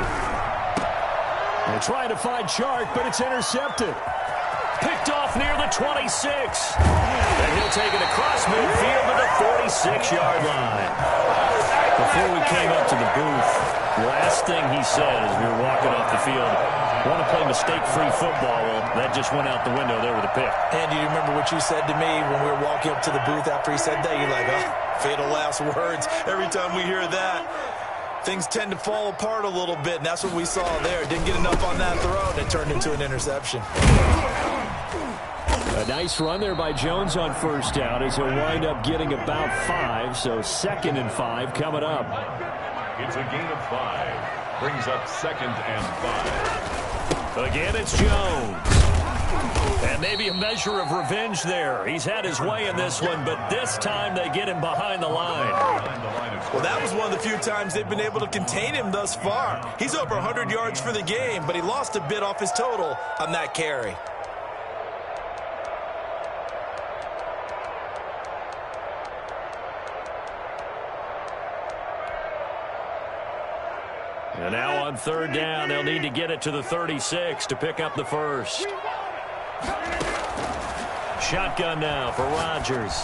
They're trying to find Chark, but it's intercepted. Picked off near the 26. And he'll take it across midfield to the 46-yard line. Before we came up to the booth, last thing he said as we were walking off the field, want to play mistake-free football. Well, that just went out the window there with a pick. Andy, do you remember what you said to me when we were walking up to the booth after he said that? You're like, oh, fatal last words. Every time we hear that, things tend to fall apart a little bit, and that's what we saw there. Didn't get enough on that throw, and it turned into an interception. A nice run there by Jones on first down as he'll wind up getting about 5, so 2nd and 5 coming up. It's a gain of 5. Brings up 2nd and 5. Again, it's Jones. And maybe a measure of revenge there. He's had his way in this one, but this time they get him behind the line. Well, that was one of the few times they've been able to contain him thus far. He's over 100 yards for the game, but he lost a bit off his total on that carry. And now on third down, they'll need to get it to the 36 to pick up the first. Shotgun now for Rodgers.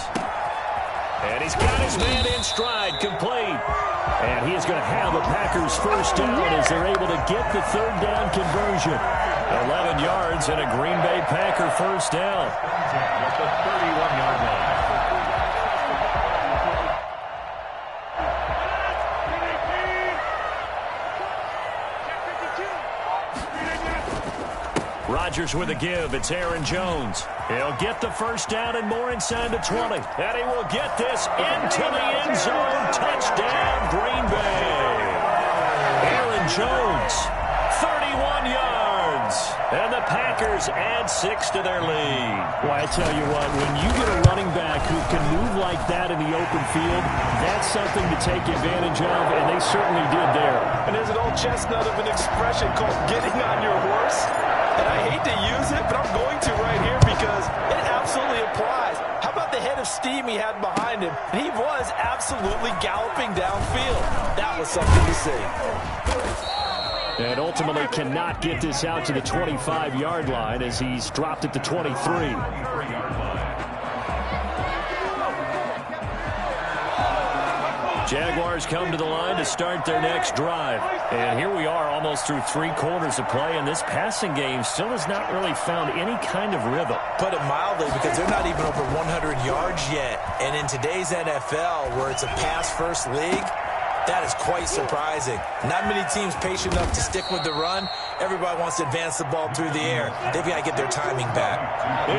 And he's got his man in stride, complete. And he is going to have a Packers first down as they're able to get the third down conversion. 11 yards and a Green Bay Packer first down. At the 31-yard line. Rodgers with a give. It's Aaron Jones. He'll get the first down and more inside the 20. And he will get this into the end zone. Touchdown, Green Bay. Aaron Jones, 31 yards. And the Packers add 6 to their lead. Well, I tell you what, when you get a running back who can move like that in the open field, that's something to take advantage of, and they certainly did there. And there's an old chestnut of an expression called getting on your horse. And I hate to use it, but I'm going to right here because it absolutely applies. How about the head of steam he had behind him? He was absolutely galloping downfield. That was something to see. And ultimately cannot get this out to the 25-yard line as he's dropped at the 23. Jaguars come to the line to start their next drive. And here we are almost through 3 quarters of play, and this passing game still has not really found any kind of rhythm. Put it mildly, because they're not even over 100 yards yet. And in today's NFL, where it's a pass-first league, that is quite surprising. Not many teams patient enough to stick with the run. Everybody wants to advance the ball through the air. They've got to get their timing back.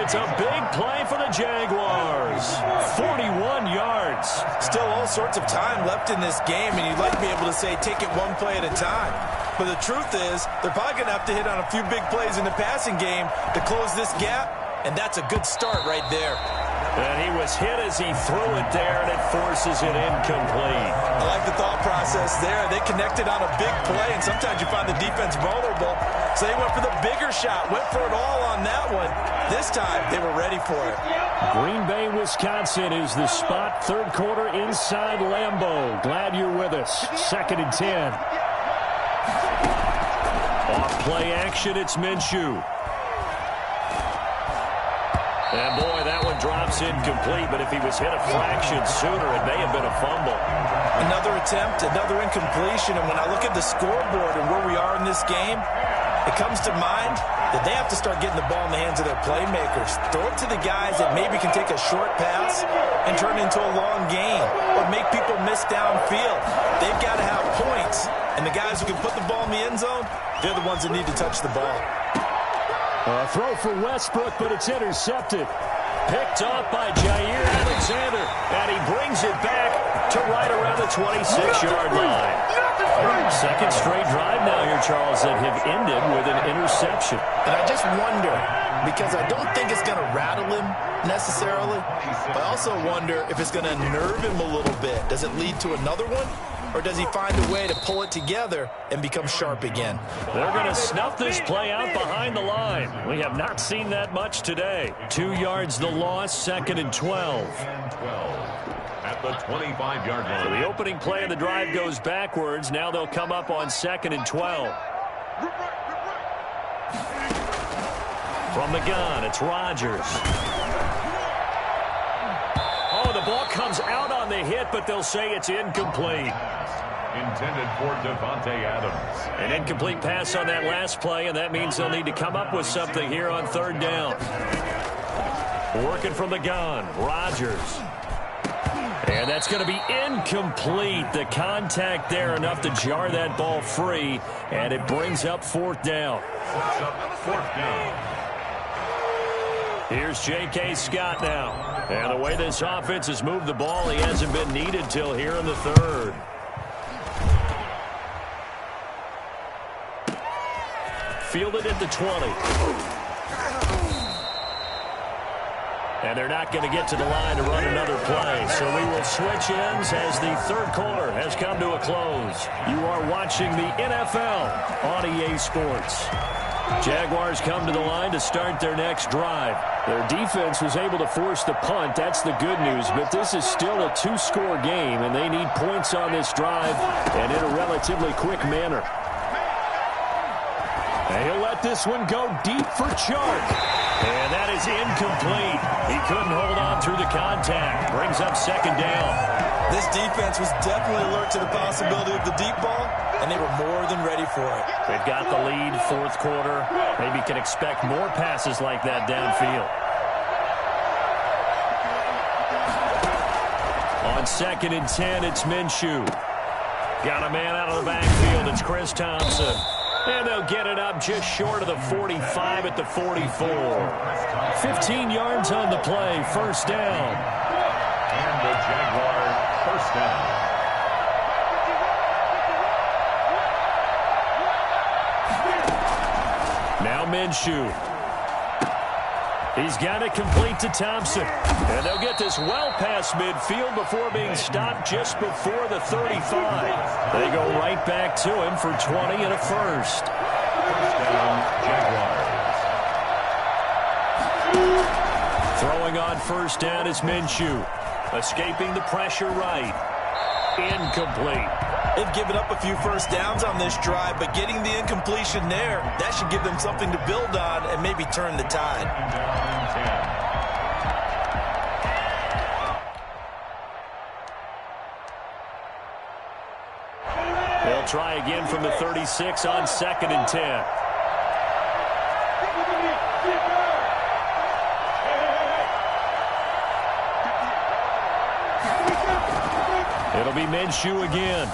It's a big play for the Jaguars. 41 yards. Still all sorts of time left in this game, and you'd like to be able to say take it one play at a time. But the truth is, they're probably going to have to hit on a few big plays in the passing game to close this gap, and that's a good start right there. And he was hit as he threw it there, and it forces it incomplete. I like the thought process there. They connected on a big play, and sometimes you find the defense vulnerable. So they went for the bigger shot, went for it all on that one. This time, they were ready for it. Green Bay, Wisconsin is the spot. Third quarter inside Lambeau. Glad you're with us. 2nd and 10. Off play action, it's Minshew. And, boy, that one drops incomplete, but if he was hit a fraction sooner, it may have been a fumble. Another attempt, another incompletion, and when I look at the scoreboard and where we are in this game, it comes to mind that they have to start getting the ball in the hands of their playmakers. Throw it to the guys that maybe can take a short pass and turn it into a long gain or make people miss downfield. They've got to have points, and the guys who can put the ball in the end zone, they're the ones that need to touch the ball. Throw for Westbrook, but it's intercepted. Picked off by Jair Alexander, and he brings it back to right around the 26-yard line. Second straight drive now here, Charles, that have ended with an interception. And I just wonder, because I don't think it's going to rattle him necessarily, but I also wonder if it's going to nerve him a little bit. Does it lead to another one? Or does he find a way to pull it together and become sharp again? They're going to snuff this play out behind the line. We have not seen that much today. 2 yards the loss, 2nd and 12. At the 25-yard line. So the opening play of the drive goes backwards. Now they'll come up on 2nd and 12. From the gun, it's Rodgers. Oh, the ball comes out on the hit, but they'll say it's incomplete. Intended for Devontae Adams. An incomplete pass on that last play, and that means they'll need to come up with something here on 3rd down. Working from the gun, Rodgers. And that's going to be incomplete. The contact there enough to jar that ball free, and it brings up 4th down. Sets up 4th down. Here's J.K. Scott now. And the way this offense has moved the ball, he hasn't been needed till here in the 3rd. Fielded at the 20. And they're not going to get to the line to run another play. So we will switch ends as the 3rd quarter has come to a close. You are watching the NFL on EA Sports. Jaguars come to the line to start their next drive. Their defense was able to force the punt. That's the good news. But this is still a 2-score game, and they need points on this drive and in a relatively quick manner. And he'll let this one go deep for Chark. And that is incomplete. He couldn't hold on through the contact. Brings up 2nd down. This defense was definitely alert to the possibility of the deep ball, and they were more than ready for it. They've got the lead, 4th quarter. Maybe can expect more passes like that downfield. On 2nd and 10, it's Minshew. Got a man out of the backfield. It's Chris Thompson. And they'll get it up just short of the 45 at the 44. 15 yards on the play, 1st down. And the Jaguar 1st down. Now Minshew. He's got it complete to Thompson. And they'll get this well past midfield before being stopped just before the 35. They go right back to him for 20 and a 1st. 1st down, Jaguars. Throwing on 1st down is Minshew. Escaping the pressure right. Incomplete. They've given up a few 1st downs on this drive, but getting the incompletion there, that should give them something to build on and maybe turn the tide. They'll try again from the 36 on 2nd and 10. It'll be Minshew again.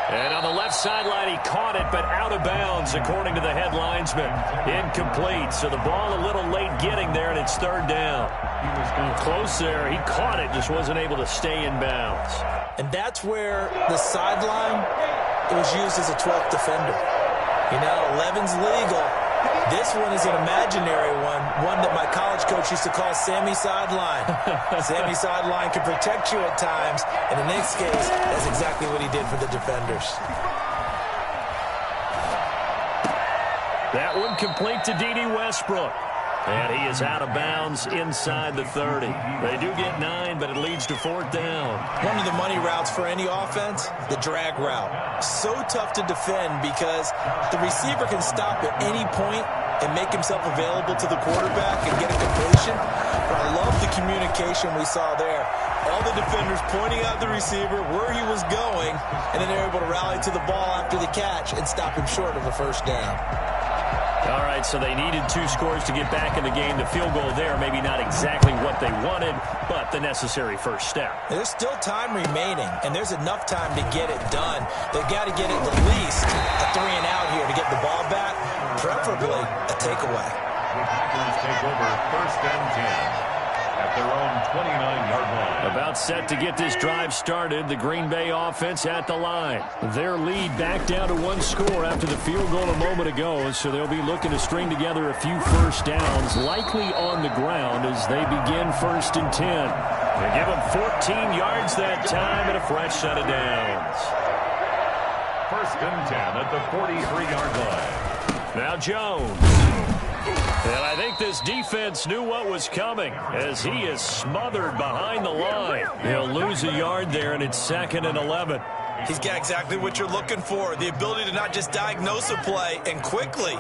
And on the left sideline, he caught it, but out of bounds, according to the head linesman. Incomplete, so the ball a little late getting there, and it's 3rd down. He was close there. He caught it, just wasn't able to stay in bounds. And that's where the sideline, it was used as a 12th defender. You know, 11's legal. This one is an imaginary one one that my college coach used to call Sammy Sideline. Sammy Sideline can protect you at times, and in this case, that's exactly what he did for the defenders. That one complete to D.D. Westbrook. And he is out of bounds inside the 30. They do get 9, but it leads to 4th down. One of the money routes for any offense, the drag route. So tough to defend because the receiver can stop at any point and make himself available to the quarterback and get a completion. But I love the communication we saw there. All the defenders pointing out the receiver where he was going, and then they're able to rally to the ball after the catch and stop him short of a first down. All right, so they needed 2 scores to get back in the game. The field goal there, maybe not exactly what they wanted, but the necessary first step. There's still time remaining, and there's enough time to get it done. They've got to get at least a 3 and out here to get the ball back, preferably a takeaway. The Packers take over 1st and 10 at their own 29-yard line. About set to get this drive started. The Green Bay offense at the line. Their lead back down to 1 score after the field goal a moment ago, so they'll be looking to string together a few first downs, likely on the ground as they begin 1st and 10. They give them 14 yards that time and a fresh set of downs. 1st and 10 at the 43-yard line. Now Jones. And I think this defense knew what was coming as he is smothered behind the line. He'll lose a yard there, and it's 2nd and 11. He's got exactly what you're looking for, the ability to not just diagnose a play and quickly,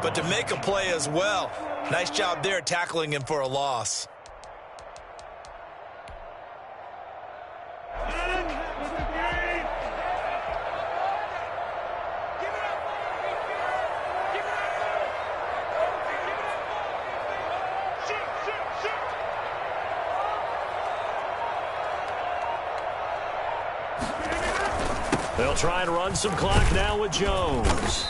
but to make a play as well. Nice job there tackling him for a loss. They'll try and run some clock now with Jones.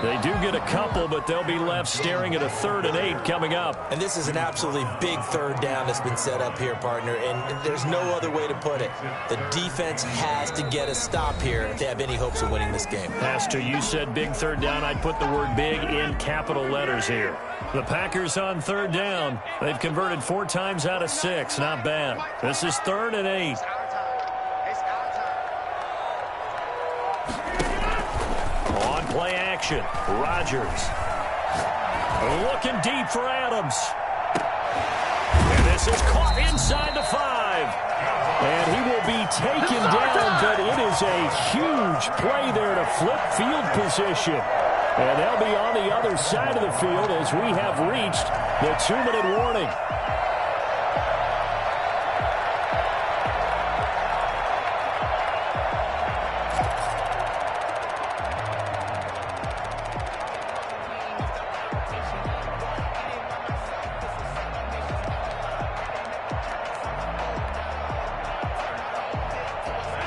They do get a couple, but they'll be left staring at a 3rd and 8 coming up. And this is an absolutely big 3rd down that's been set up here, partner, and there's no other way to put it. The defense has to get a stop here if they have any hopes of winning this game. Pastor, you said big 3rd down. I'd put the word big in capital letters here. The Packers on 3rd down. They've converted 4 times out of 6. Not bad. This is 3rd and 8. Play action. Rodgers. Looking deep for Adams. And this is caught inside the 5. And he will be taken down, but it is a huge play there to flip field position. And they'll be on the other side of the field as we have reached the 2-minute warning.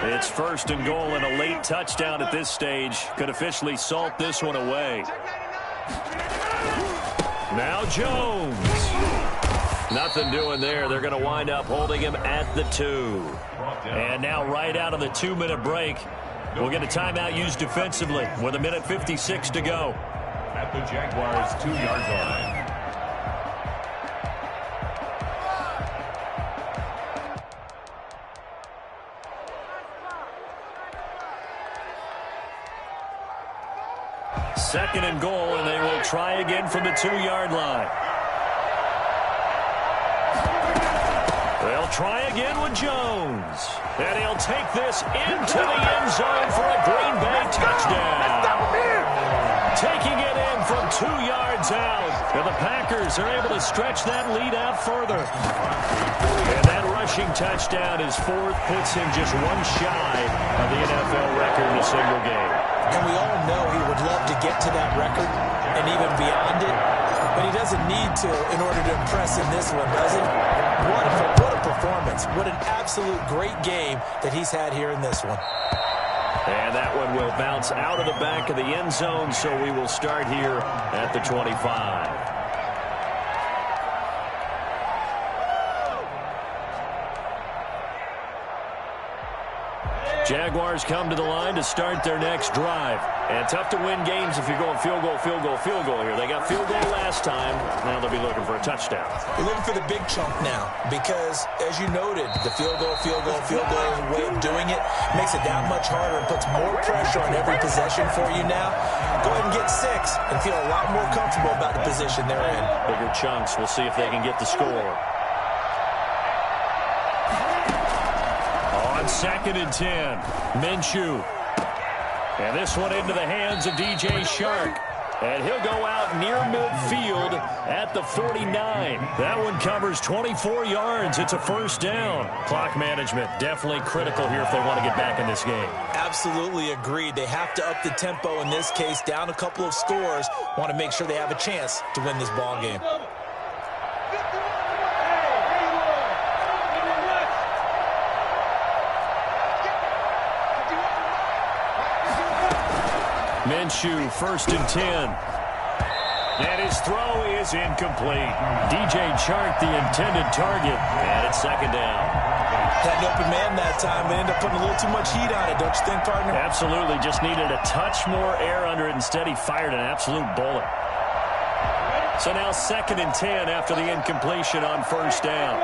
It's 1st and goal, and a late touchdown at this stage could officially salt this one away. Now Jones. Nothing doing there. They're going to wind up holding him at the 2. And now right out of the 2-minute break, we'll get a timeout used defensively with 1:56 to go. At the Jaguars' 2-yard line. Second and goal, and they will try again from the 2-yard line. They'll try again with Jones. And he'll take this into the end zone for a Green Bay touchdown. Taking it in from 2 yards out. And the Packers are able to stretch that lead out further. And that rushing touchdown, his 4th, puts him just 1 shy of the NFL record in a single game. And we all know he would love to get to that record and even beyond it, but he doesn't need to in order to impress in this one, does he? What a performance. What an absolute great game that he's had here in this one. And that one will bounce out of the back of the end zone, so we will start here at the 25. Jaguars come to the line to start their next drive. And tough to win games if you're going field goal, field goal, field goal here. They got field goal last time. Now they'll be looking for a touchdown. We're looking for the big chunk now because, as you noted, the field goal way of doing it makes it that much harder and puts more pressure on every possession for you now. Go ahead and get 6 and feel a lot more comfortable about the position they're in. Bigger chunks. We'll see if they can get the score. On 2nd and 10, Minshew. And this one into the hands of DJ Shark. And he'll go out near midfield at the 49. That one covers 24 yards. It's a first down. Clock management definitely critical here if they want to get back in this game. Absolutely agreed. They have to up the tempo in this case, down a couple of scores. Want to make sure they have a chance to win this ball game. Minshew, 1st and 10. And his throw is incomplete. DJ Chark, the intended target. And it's 2nd down. Had an open man that time, but ended up putting a little too much heat on it, don't you think, partner? Absolutely. Just needed a touch more air under it. Instead, he fired an absolute bullet. So now 2nd and 10 after the incompletion on 1st down.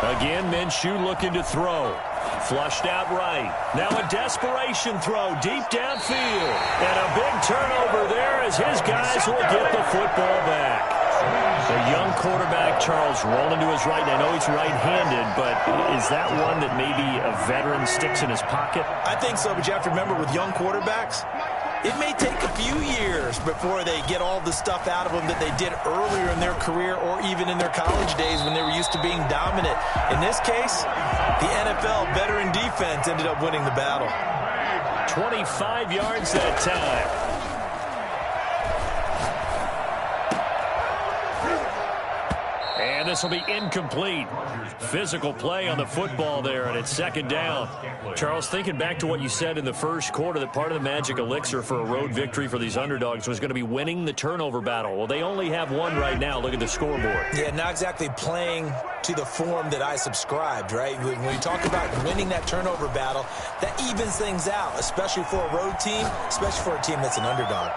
Again, Minshew looking to throw. Flushed out right. Now a desperation throw deep downfield. And a big turnover there as his guys will get the football back. The young quarterback, Charles, rolling to his right. I know he's right-handed, but is that one that maybe a veteran sticks in his pocket? I think so, but you have to remember with young quarterbacks, it may take a few years before they get all the stuff out of them that they did earlier in their career or even in their college days when they were used to being dominant. In this case, the NFL veteran defense ended up winning the battle. 25 yards that time. And this will be incomplete. Physical play on the football there, and it's 2nd down. Charles, thinking back to what you said in the first quarter, that part of the magic elixir for a road victory for these underdogs was going to be winning the turnover battle. Well, they only have one right now. Look at the scoreboard. Yeah, not exactly playing to the form that I subscribed, right? When you talk about winning that turnover battle, that evens things out, especially for a road team, especially for a team that's an underdog.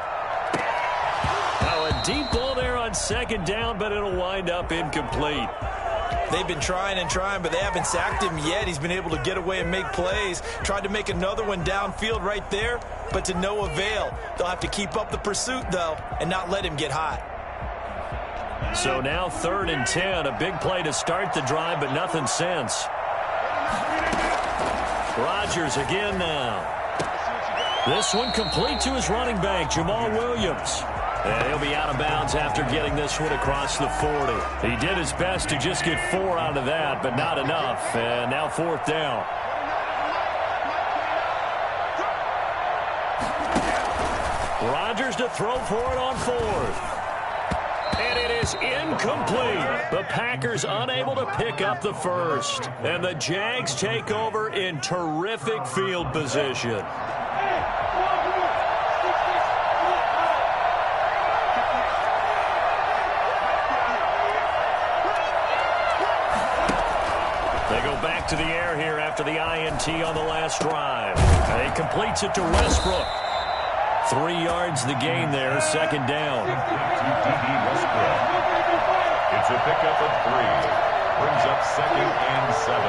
Now a deep ball there on 2nd down, but it'll wind up incomplete. They've been trying and trying, but they haven't sacked him yet. He's been able to get away and make plays. Tried to make another one downfield right there, but to no avail. They'll have to keep up the pursuit, though, and not let him get hot. So now 3rd and 10, a big play to start the drive, but nothing since. Rodgers again now. This one complete to his running back, Jamal Williams. And he'll be out of bounds after getting this one across the 40. He did his best to just get 4 out of that, but not enough. And now 4th down. Rodgers to throw for it on 4th. And it is incomplete. The Packers unable to pick up the first. And the Jags take over in terrific field position. Back to the air here after the INT on the last drive. And he completes it to Westbrook. 3 yards the gain there, 2nd down. Westbrook. It's a pickup of 3. Brings up 2nd and 7.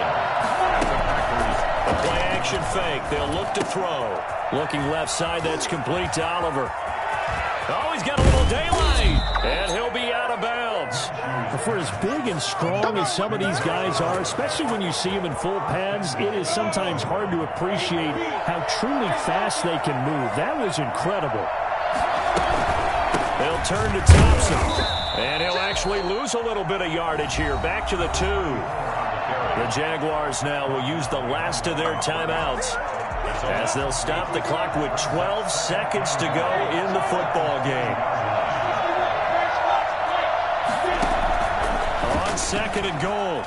As the Packers. A play-action fake. They'll look to throw. Looking left side, that's complete to Oliver. Oh, he's got a little daylight. And he'll be out of bounds. For as big and strong as some of these guys are, especially when you see them in full pads, it is sometimes hard to appreciate how truly fast they can move. That was incredible. They'll turn to Thompson. And he'll actually lose a little bit of yardage here. Back to the 2. The Jaguars now will use the last of their timeouts as they'll stop the clock with 12 seconds to go in the football game. On 2nd and goal,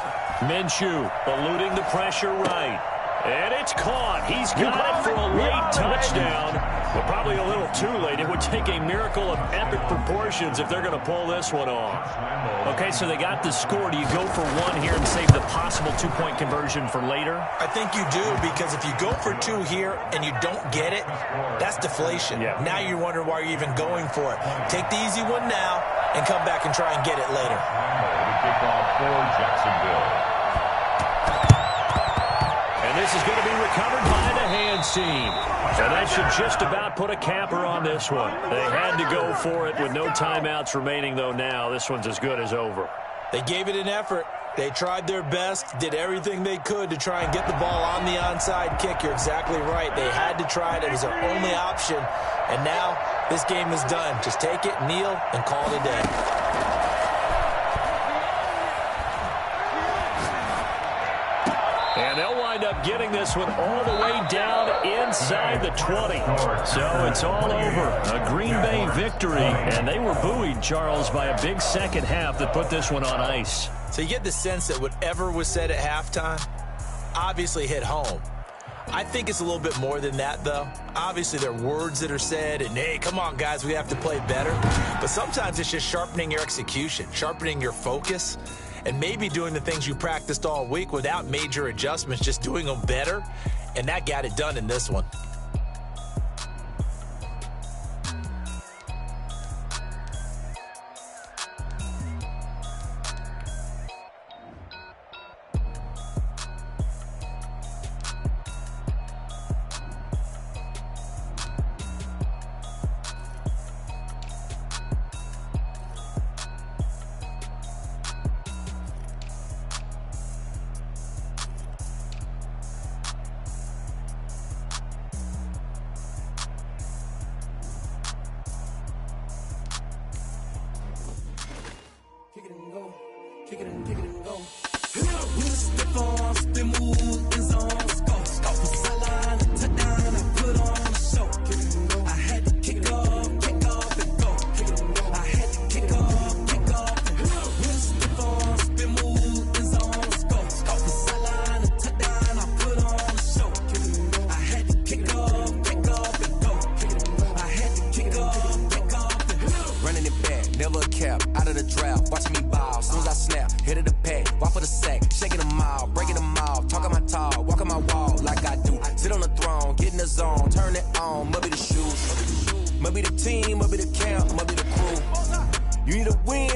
Minshew eluding the pressure right. And it's caught. He's got it for a late touchdown. But probably probably a little too late. It would take a miracle of epic proportions if they're going to pull this one off. Okay, so they got the score. Do you go for one here and save the possible two-point conversion for later? I think you do, because if you go for two here and you don't get it, that's deflation. Yeah. Now you're wondering why you're even going for it. Take the easy one now and come back and try and get it later. The kickoff for Jacksonville. And this is going to be recovered by the hands team. And that should just about put a capper on this one. They had to go for it with no timeouts remaining, though now. This one's as good as over. They gave it an effort. They tried their best, did everything they could to try and get the ball on the onside kick. You're exactly right. They had to try it. It was their only option. And now this game is done. Just take it, kneel, and call it a day. And they'll wind up getting this one all the way down inside the 20. So it's all over. A Green Bay victory. And they were buoyed, Charles, by a big second half that put this one on ice. So you get the sense that whatever was said at halftime obviously hit home. I think it's a little bit more than that, though. Obviously, there are words that are said, and, hey, come on, guys, we have to play better. But sometimes it's just sharpening your execution, sharpening your focus, and maybe doing the things you practiced all week without major adjustments, just doing them better. And that got it done in this one. Must be the team, must be the camp, must be the crew. You need a win.